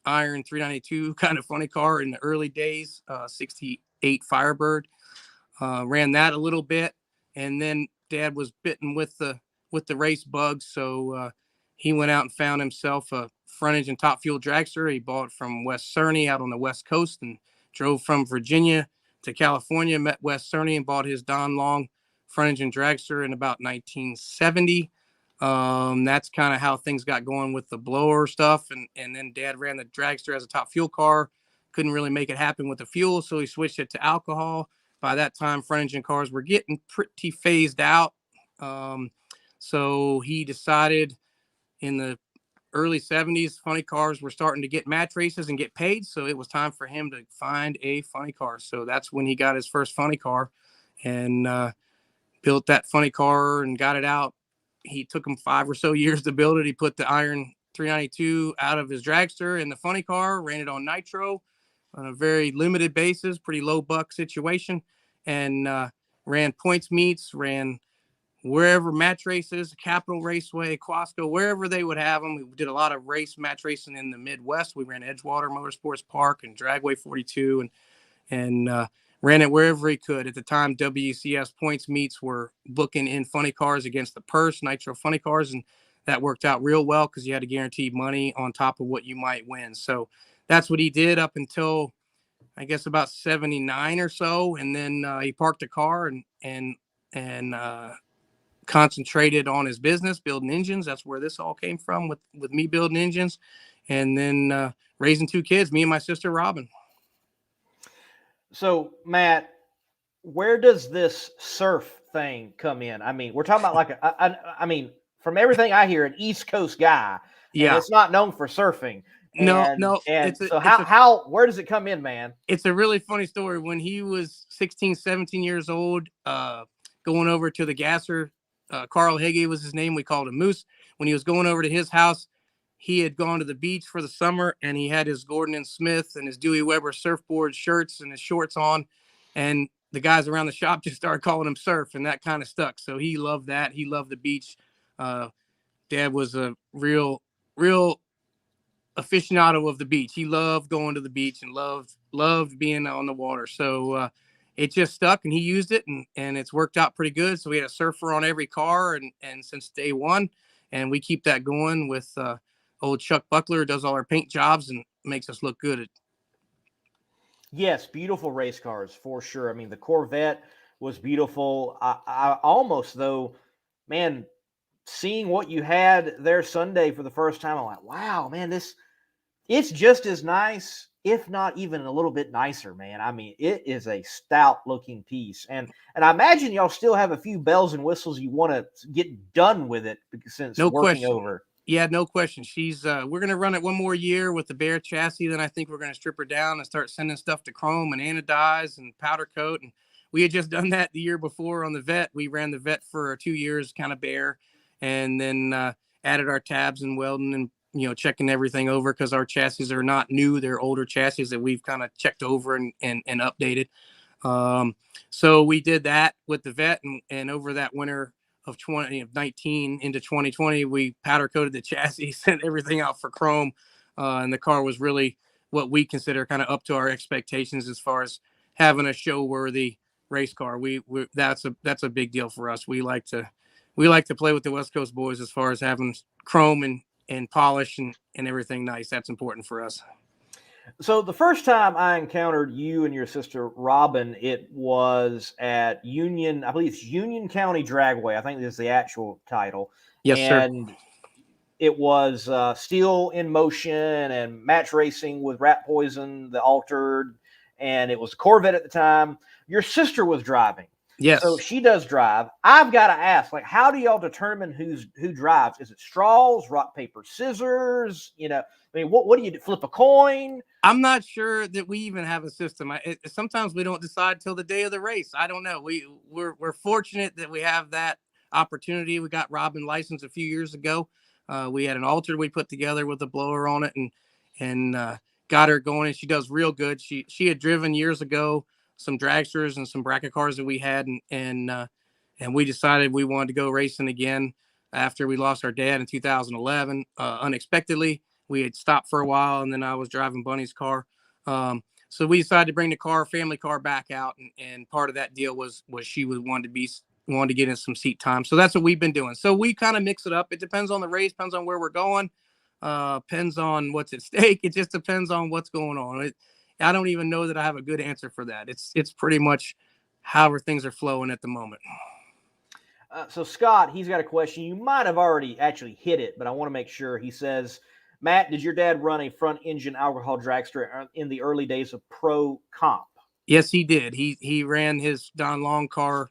Iron 392 kind of funny car in the early days, 68 Firebird. Ran that a little bit, and then dad was bitten with the race bug. So he went out and found himself a front engine top fuel dragster. He bought it from Wes Cerny out on the West Coast and drove from Virginia to California, met Wes Cerny and bought his Don Long front engine dragster in about 1970. That's kind of how things got going with the blower stuff. And then dad ran the dragster as a top fuel car. Couldn't really make it happen with the fuel, so he switched it to alcohol. By that time, front engine cars were getting pretty phased out. So he decided in the early 70s, funny cars were starting to get match races and get paid. So it was time for him to find a funny car. So that's when he got his first funny car and built that funny car and got it out. He took him 5 or so years to build it. He put the Iron 392 out of his dragster in the funny car, ran it on nitro on a very limited basis, pretty low buck situation, and ran points meets, ran wherever match races, Capitol Raceway, Quasco, wherever they would have them. We did a lot of match racing in the Midwest. We ran Edgewater Motorsports Park and Dragway 42 and ran it wherever he could. At the time, WCS points meets were booking in funny cars against the purse, nitro funny cars, and that worked out real well because you had to guarantee money on top of what you might win. So that's what he did up until, I guess, about 79 or so. And then he parked a car and concentrated on his business, building engines. That's where this all came from with me building engines. And then raising 2 kids, me and my sister, Robin. So, Matt, where does this surf thing come in? I mean, we're talking about like I mean, from everything I hear, an East Coast guy, and Yeah. it's not known for surfing. No. And so how where does it come in, man? It's a really funny story. When he was 16, 17 years old, going over to the gasser, Carl Hege was his name. We called him Moose. When he was going over to his house, he had gone to the beach for the summer, and he had his Gordon and Smith and his Dewey Weber surfboard shirts and his shorts on. And the guys around the shop just started calling him Surf, and that kind of stuck. So he loved that. He loved the beach. Dad was a real aficionado of the beach. He loved going to the beach and loved being on the water. So it just stuck, and he used it, and it's worked out pretty good. So we had a surfer on every car, and since day one, and we keep that going with old Chuck Buckler, does all our paint jobs and makes us look good. Yes, beautiful race cars for sure. I mean, the Corvette was beautiful. I almost though, man, seeing what you had there Sunday for the first time, I'm like, wow, man, it's just as nice if not even a little bit nicer, man. I mean, it is a stout looking piece. And I imagine y'all still have a few bells and whistles you want to get done with it since No working question. over. Yeah, no question. She's we're gonna run it one more year with the bare chassis. Then I think we're gonna strip her down and start sending stuff to chrome and anodize and powder coat. And we had just done that the year before on the vet. We ran the vet for 2 years, kind of bare, and then added our tabs and welding and checking everything over because our chassis are not new; they're older chassis that we've kind of checked over and updated. Um, so we did that with the vet, and over that winter of 2019 into 2020, we powder coated the chassis, sent everything out for chrome, and the car was really what we consider kind of up to our expectations as far as having a show worthy race car. We that's a big deal for us. We like to play with the West Coast boys as far as having chrome and polish and everything nice. That's important for us. So the first time I encountered you and your sister Robin, it was at Union, I believe it's Union County Dragway. I think this is the actual title. Yes, sir. And it was Steel in Motion and match racing with Rat Poison, the Altered, and it was a Corvette at the time. Your sister was driving. So Yes. she does drive. I've got to ask, like, how do y'all determine who drives? Is it straws, rock, paper, scissors? I mean, what do you do? Flip a coin? I'm not sure that we even have a system. Sometimes we don't decide till the day of the race. I don't know. We're fortunate that we have that opportunity. We got Robin licensed a few years ago. We had an altar we put together with a blower on it and got her going, and she does real good. She had driven years ago some dragsters and some bracket cars that we had, and we decided we wanted to go racing again after we lost our dad in 2011 unexpectedly. We had stopped for a while, and then I was driving Bunny's car. So we decided to bring the family car back out, and part of that deal was she wanted to get in some seat time. So that's what we've been doing. So we kind of mix it up. It depends on the race, depends on where we're going, depends on what's at stake. It just depends on what's going on. I don't even know that I have a good answer for that. It's pretty much however things are flowing at the moment. So Scott, he's got a question. You might have already actually hit it, but I want to make sure. He says, Matt, did your dad run a front engine alcohol dragster in the early days of pro comp? Yes, he did. He ran his Don Long car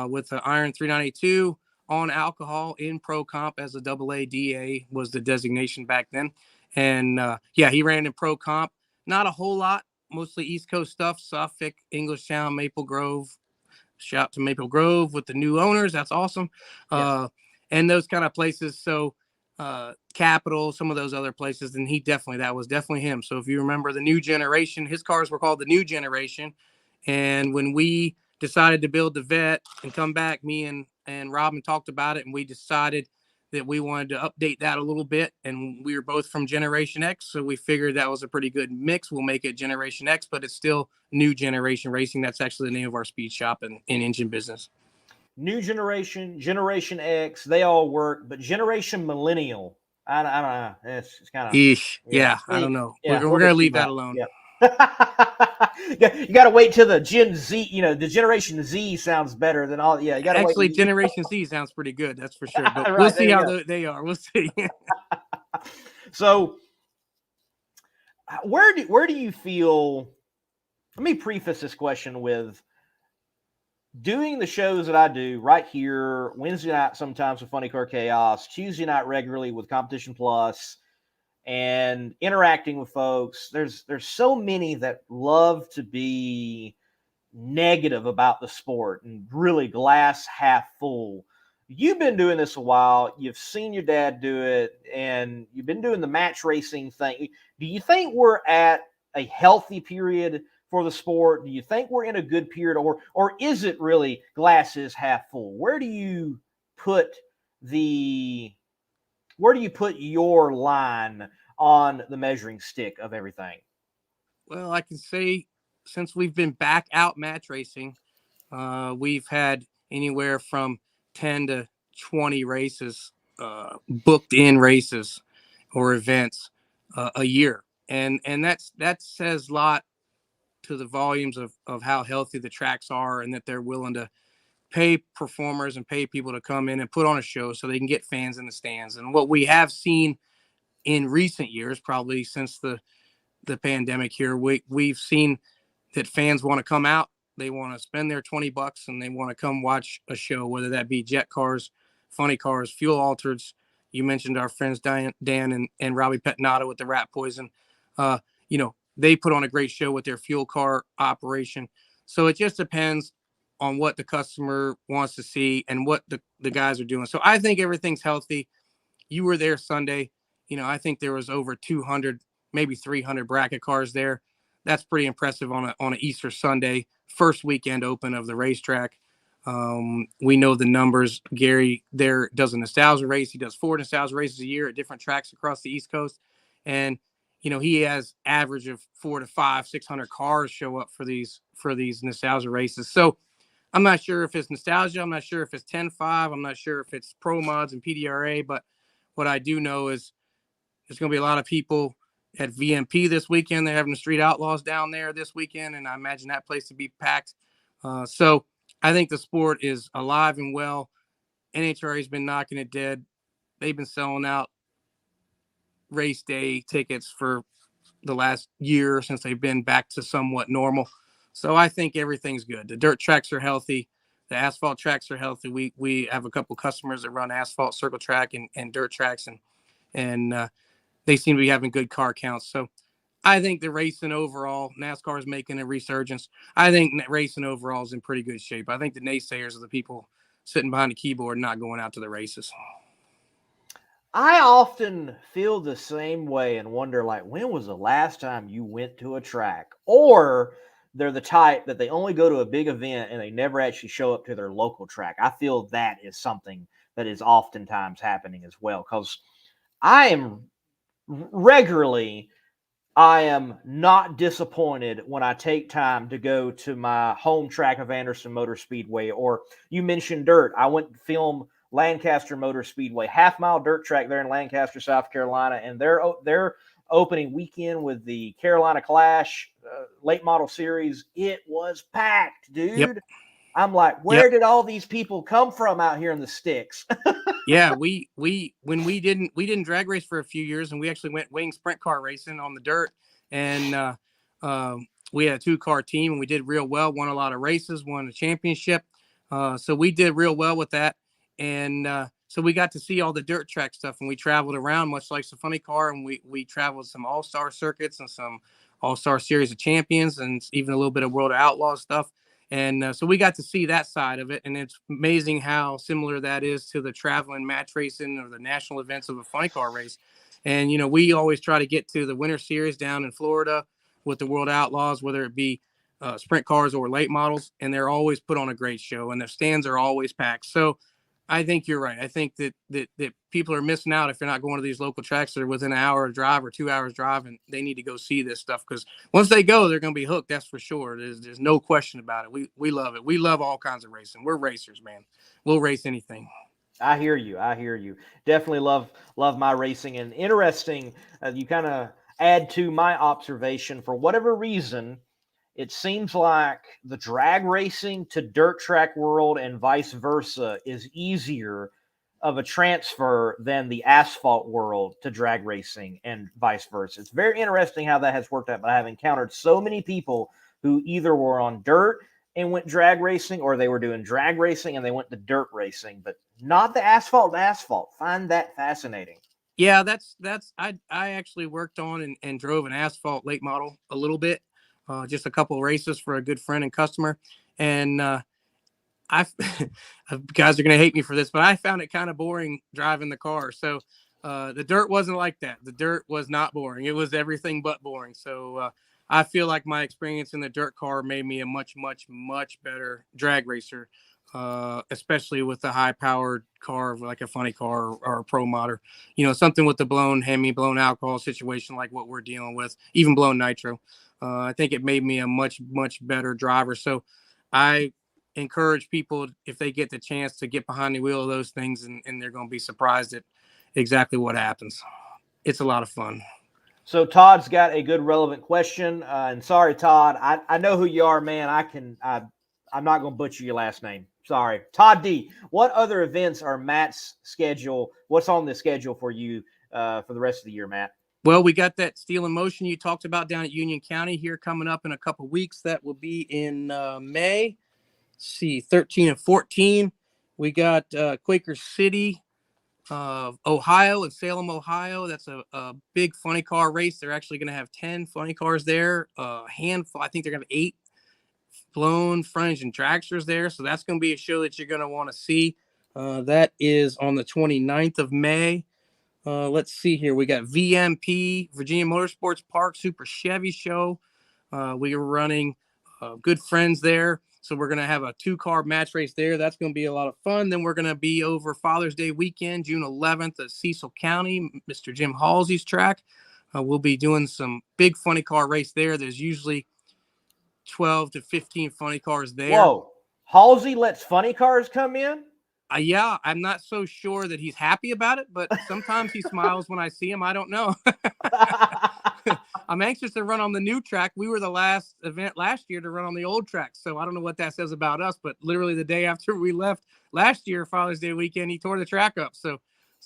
with the Iron 392 on alcohol in pro comp as a AA was the designation back then. And yeah, he ran in pro comp. Not a whole lot, mostly East Coast stuff, Suffolk, Englishtown, Maple Grove. Shout out to Maple Grove with the new owners. That's awesome. Yes. And those kind of places. So Capital, some of those other places, and that was definitely him. So if you remember the new generation, his cars were called the new generation. And when we decided to build the vet and come back, me and Robin talked about it, and we decided that we wanted to update that a little bit. And we were both from Generation X, so we figured that was a pretty good mix. We'll make it Generation X, but it's still new generation racing. That's actually the name of our speed shop and in engine business. New generation, Generation X, they all work, but Generation Millennial, I don't know. It's kind of, Eesh. yeah. Yeah, I don't know. Yeah, We're we'll going get to through leave that that. alone. Yeah. You got to wait till the Gen Z, the Generation Z sounds better than all. Yeah, you got to Actually, wait. Generation Z sounds pretty good. That's for sure. But we'll Right, there see you how go. they are. We'll see. So, where do you feel? Let me preface this question with doing the shows that I do right here Wednesday night, sometimes with Funny Car Chaos, Tuesday night regularly with Competition Plus, and interacting with folks. There's so many that love to be negative about the sport and really glass half full. You've been doing this a while. You've seen your dad do it, and you've been doing the match racing thing. Do you think we're at a healthy period for the sport? Do you think we're in a good period, or is it really glass is half full? Put the where do you put your line on the measuring stick of everything? Well, I can say since we've been back out match racing, we've had anywhere from 10 to 20 races, booked in races or events a year. And that says a lot to the volumes of how healthy the tracks are and that they're willing to pay performers and pay people to come in and put on a show so they can get fans in the stands. And what we have seen in recent years, probably since the the pandemic here. We've seen that fans want to come out, they want to spend their $20 and they want to come watch a show, whether that be jet cars, funny cars, fuel altereds. You mentioned our friends Dan and Robbie Pettinato with the rat poison. Uh, they put on a great show with their fuel car operation. So it just depends on what the customer wants to see and what the guys are doing. So I think everything's healthy. You were there Sunday. I think there was over 200, maybe 300 bracket cars there. That's pretty impressive on an Easter Sunday, first weekend open of the racetrack. We know the numbers. Gary there does a nostalgia race. He does 4 nostalgia races a year at different tracks across the East Coast. And, he has average of 400 to 500, 600 cars show up for these nostalgia races. So I'm not sure if it's nostalgia. I'm not sure if it's 10.5. I'm not sure if it's pro mods and PDRA, but what I do know is there's going to be a lot of people at VMP this weekend. They're having the Street Outlaws down there this weekend, and I imagine that place to be packed. So I think the sport is alive and well. NHRA has been knocking it dead. They've been selling out race day tickets for the last year since they've been back to somewhat normal. So I think everything's good. The dirt tracks are healthy. The asphalt tracks are healthy. We have a couple customers that run asphalt, circle track, and dirt tracks, and they seem to be having good car counts. So I think the racing overall, NASCAR is making a resurgence. I think racing overall is in pretty good shape. I think the naysayers are the people sitting behind the keyboard and not going out to the races. I often feel the same way and wonder, like, when was the last time you went to a track? Or they're the type that they only go to a big event and they never actually show up to their local track. I feel that is something that is oftentimes happening as well, because I am regularly I am not disappointed when I take time to go to my home track of Anderson Motor Speedway, or you mentioned dirt. I went to film Lancaster Motor Speedway, half-mile dirt track there in Lancaster, South Carolina, and their opening weekend with the Carolina Clash late model series, it was packed, dude. Yep. I'm like, where did all these people come from out here in the sticks? Yeah, we didn't drag race for a few years, and we actually went wing sprint car racing on the dirt, and we had a 2-car team, and we did real well. Won a lot of races, won a championship, so we did real well with that, and so we got to see all the dirt track stuff, and we traveled around much like the funny car, and we traveled some all-star circuits and some all-star series of champions, and even a little bit of World of Outlaws stuff. And so we got to see that side of it. And it's amazing how similar that is to the traveling match racing or the national events of a funny car race. And, we always try to get to the winter series down in Florida with the World Outlaws, whether it be sprint cars or late models. And they're always put on a great show and the stands are always packed. So I think you're right. I think that people are missing out if they're not going to these local tracks that are within an hour drive or 2 hours drive, and they need to go see this stuff, because once they go, they're going to be hooked. That's for sure. There's no question about it. We love it. We love all kinds of racing. We're racers, man. We'll race anything. I hear you. I hear you. Definitely love my racing. And interesting, you kind of add to my observation. For whatever reason, it seems like the drag racing to dirt track world and vice versa is easier of a transfer than the asphalt world to drag racing and vice versa. It's very interesting how that has worked out, but I have encountered so many people who either were on dirt and went drag racing, or they were doing drag racing and they went to dirt racing, but not the asphalt to asphalt. Find that fascinating. Yeah, that's I actually worked on and drove an asphalt late model a little bit, just a couple of races for a good friend and customer. And I guys are going to hate me for this, but I found it kind of boring driving the car. So the dirt wasn't like that. The dirt was not boring. It was everything but boring. So I feel like my experience in the dirt car made me a much, much, much better drag racer, especially with the high powered car like a funny car or a pro modder, something with the blown Hemi, blown alcohol situation like what we're dealing with, even blown nitro. I think it made me a much, much better driver. So I encourage people, if they get the chance, to get behind the wheel of those things, and they're going to be surprised at exactly what happens. It's a lot of fun. So Todd's got a good relevant question, and sorry, Todd, I know who you are, man. I'm not going to butcher your last name. Sorry, Todd D. What other events are Matt's schedule? What's on the schedule for you for the rest of the year, Matt? Well, we got that Steel in Motion you talked about down at Union County here coming up in a couple weeks. That will be in May. Let's see, 13 and 14. We got Quaker City, Ohio, and Salem, Ohio. That's a big funny car race. They're actually going to have 10 funny cars there. A handful, I think they're going to have 8 blown front engine dragsters there. So that's going to be a show that you're going to want to see. That is on the 29th of May. Let's see here. We got VMP, Virginia Motorsports Park Super Chevy Show. We are running good friends there. So we're going to have a 2-car match race there. That's going to be a lot of fun. Then we're going to be over Father's Day weekend, June 11th at Cecil County, Mr. Jim Halsey's track. We'll be doing some big funny car race there. There's usually 12 to 15 funny cars there. Whoa. Halsey lets funny cars come in? Yeah, I'm not so sure that he's happy about it, but sometimes he smiles when I see him. I don't know. I'm anxious to run on the new track. We were the last event last year to run on the old track, so I don't know what that says about us, but literally the day after we left last year, Father's Day weekend, he tore the track up. So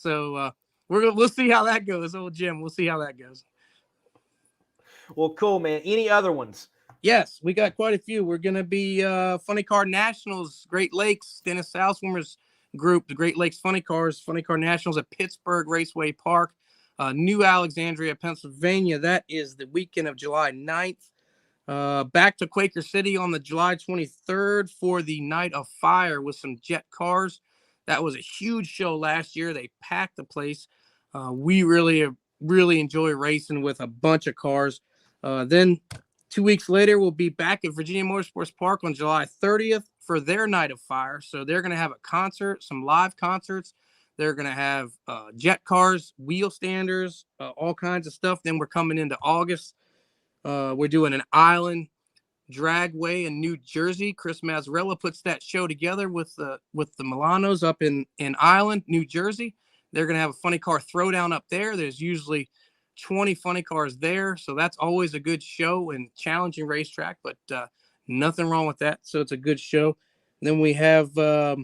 we'll see how that goes. Old Jim, we'll see how that goes. Well, cool, man. Any other ones? Yes, we got quite a few. We're going to be Funny Car Nationals, Great Lakes, Dennis Salswarmer's group, the Great Lakes Funny Car Nationals at Pittsburgh Raceway Park, New Alexandria, Pennsylvania. That is the weekend of July 9th. Back to Quaker City on the July 23rd for the Night of Fire with some jet cars. That was a huge show last year. They packed the place. We really enjoy racing with a bunch of cars. Then 2 weeks later, we'll be back at Virginia Motorsports Park on July 30th for their Night of Fire. So they're going to have a concert, some live concerts. They're going to have jet cars, wheel standers, all kinds of stuff. Then we're coming into August. We're doing an island dragway in New Jersey. Chris Mazzarella puts that show together with the Milanos up in Island, New Jersey. They're going to have a funny car throwdown up there. There's usually 20 funny cars there, so that's always a good show and challenging racetrack, but nothing wrong with that. So it's a good show. Then we have a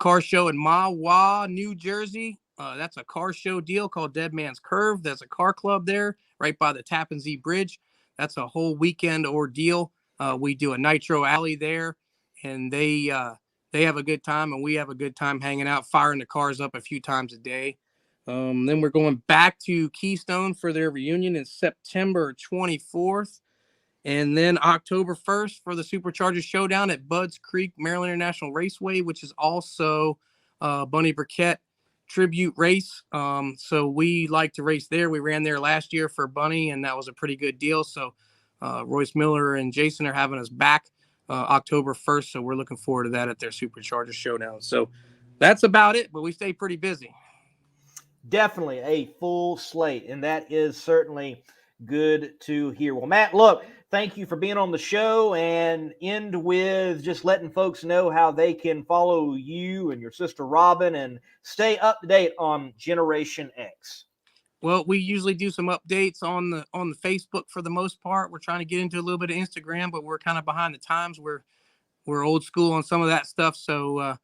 car show in Mahwah, New Jersey. That's a car show deal called Dead Man's Curve. There's a car club there right by the Tappan Zee Bridge. That's a whole weekend ordeal. We do a Nitro Alley there, and they have a good time, and we have a good time hanging out, firing the cars up a few times a day. Then we're going back to Keystone for their reunion in September 24th. And then October 1st for the Supercharger Showdown at Budds Creek, Maryland International Raceway, which is also Bunny Burkett tribute race. So we like to race there. We ran there last year for Bunny, and that was a pretty good deal. So Royce Miller and Jason are having us back October 1st. So we're looking forward to that at their Supercharger Showdown. So that's about it, but we stay pretty busy. Definitely a full slate, and that is certainly good to hear. Well, Matt, look, thank you for being on the show, and end with just letting folks know how they can follow you and your sister Robin and stay up to date on Generation X. Well, we usually do some updates on the Facebook for the most part. We're trying to get into a little bit of Instagram, but we're kind of behind the times. We're old school on some of that stuff, so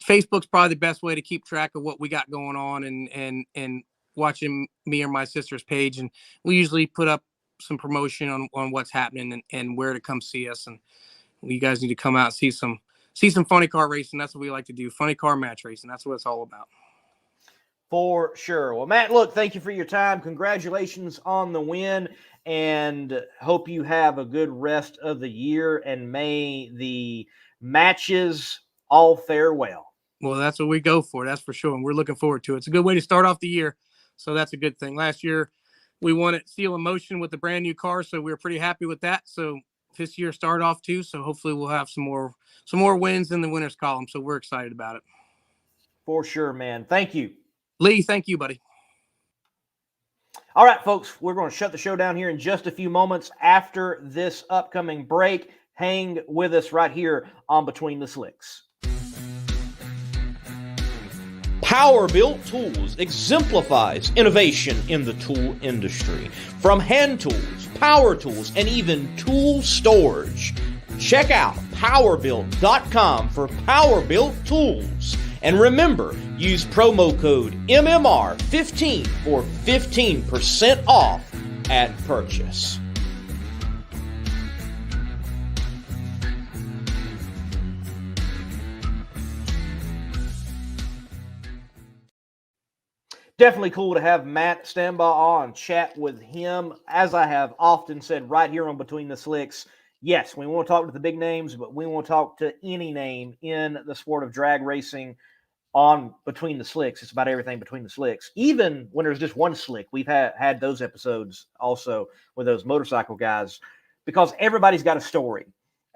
Facebook's probably the best way to keep track of what we got going on and watching me or my sister's page. And we usually put up some promotion on what's happening and where to come see us. And you guys need to come out and see some funny car racing. That's what we like to do. Funny car match racing. That's what it's all about. For sure. Well, Matt, look, thank you for your time. Congratulations on the win, and hope you have a good rest of the year, and may the matches all fare well. Well, that's what we go for. That's for sure. And we're looking forward to it. It's a good way to start off the year. So that's a good thing. Last year, we won at Steel in Motion with the brand new car. So we were pretty happy with that. So this year started off too. So hopefully we'll have some more wins in the winners column. So we're excited about it. For sure, man. Thank you. Lee, thank you, buddy. All right, folks, we're going to shut the show down here in just a few moments after this upcoming break. Hang with us right here on Between the Slicks. Power-Built Tools exemplifies innovation in the tool industry. From hand tools, power tools, and even tool storage. Check out powerbuilt.com for power-built tools And remember, use promo code MMR15 for 15% off at purchase. Definitely cool to have Matt Stambaugh on, chat with him. As I have often said right here on Between the Slicks, yes, we want to talk to the big names, but we want to talk to any name in the sport of drag racing on Between the Slicks. It's about everything between the slicks. Even when there's just one slick, we've had those episodes also with those motorcycle guys, because everybody's got a story.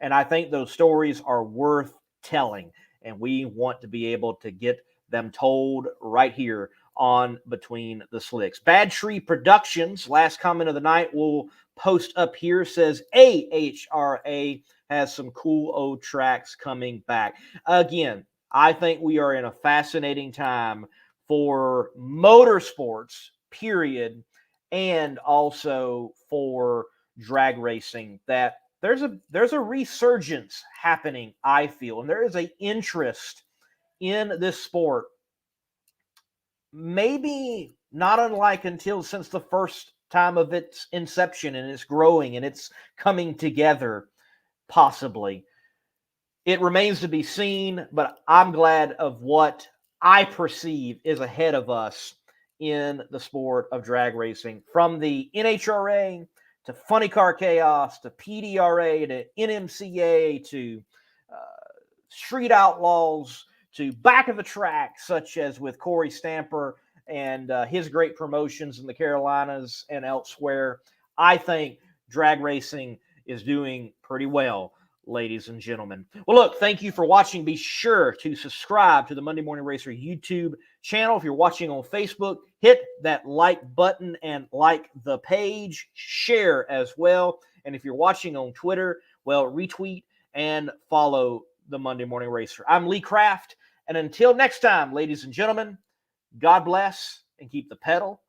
And I think those stories are worth telling. And we want to be able to get them told right here on Between the Slicks. Bad Tree Productions, last comment of the night, we'll post up here, says AHRA has some cool old tracks coming back. Again, I think we are in a fascinating time for motorsports, period, and also for drag racing, that there's a resurgence happening, I feel, and there is an interest in this sport, maybe not unlike since the first time of its inception, and it's growing and it's coming together, possibly. It remains to be seen, but I'm glad of what I perceive is ahead of us in the sport of drag racing. From the NHRA to Funny Car Chaos to PDRA to NMCA to Street Outlaws to Back of the Track, such as with Corey Stamper and his great promotions in the Carolinas and elsewhere. I think drag racing is doing pretty well, ladies and gentlemen. Well, look, thank you for watching. Be sure to subscribe to the Monday Morning Racer YouTube channel. If you're watching on Facebook, hit that like button and like the page. Share as well. And if you're watching on Twitter, well, retweet and follow the Monday Morning Racer. I'm Lee Kraft, and until next time, ladies and gentlemen, God bless and keep the pedal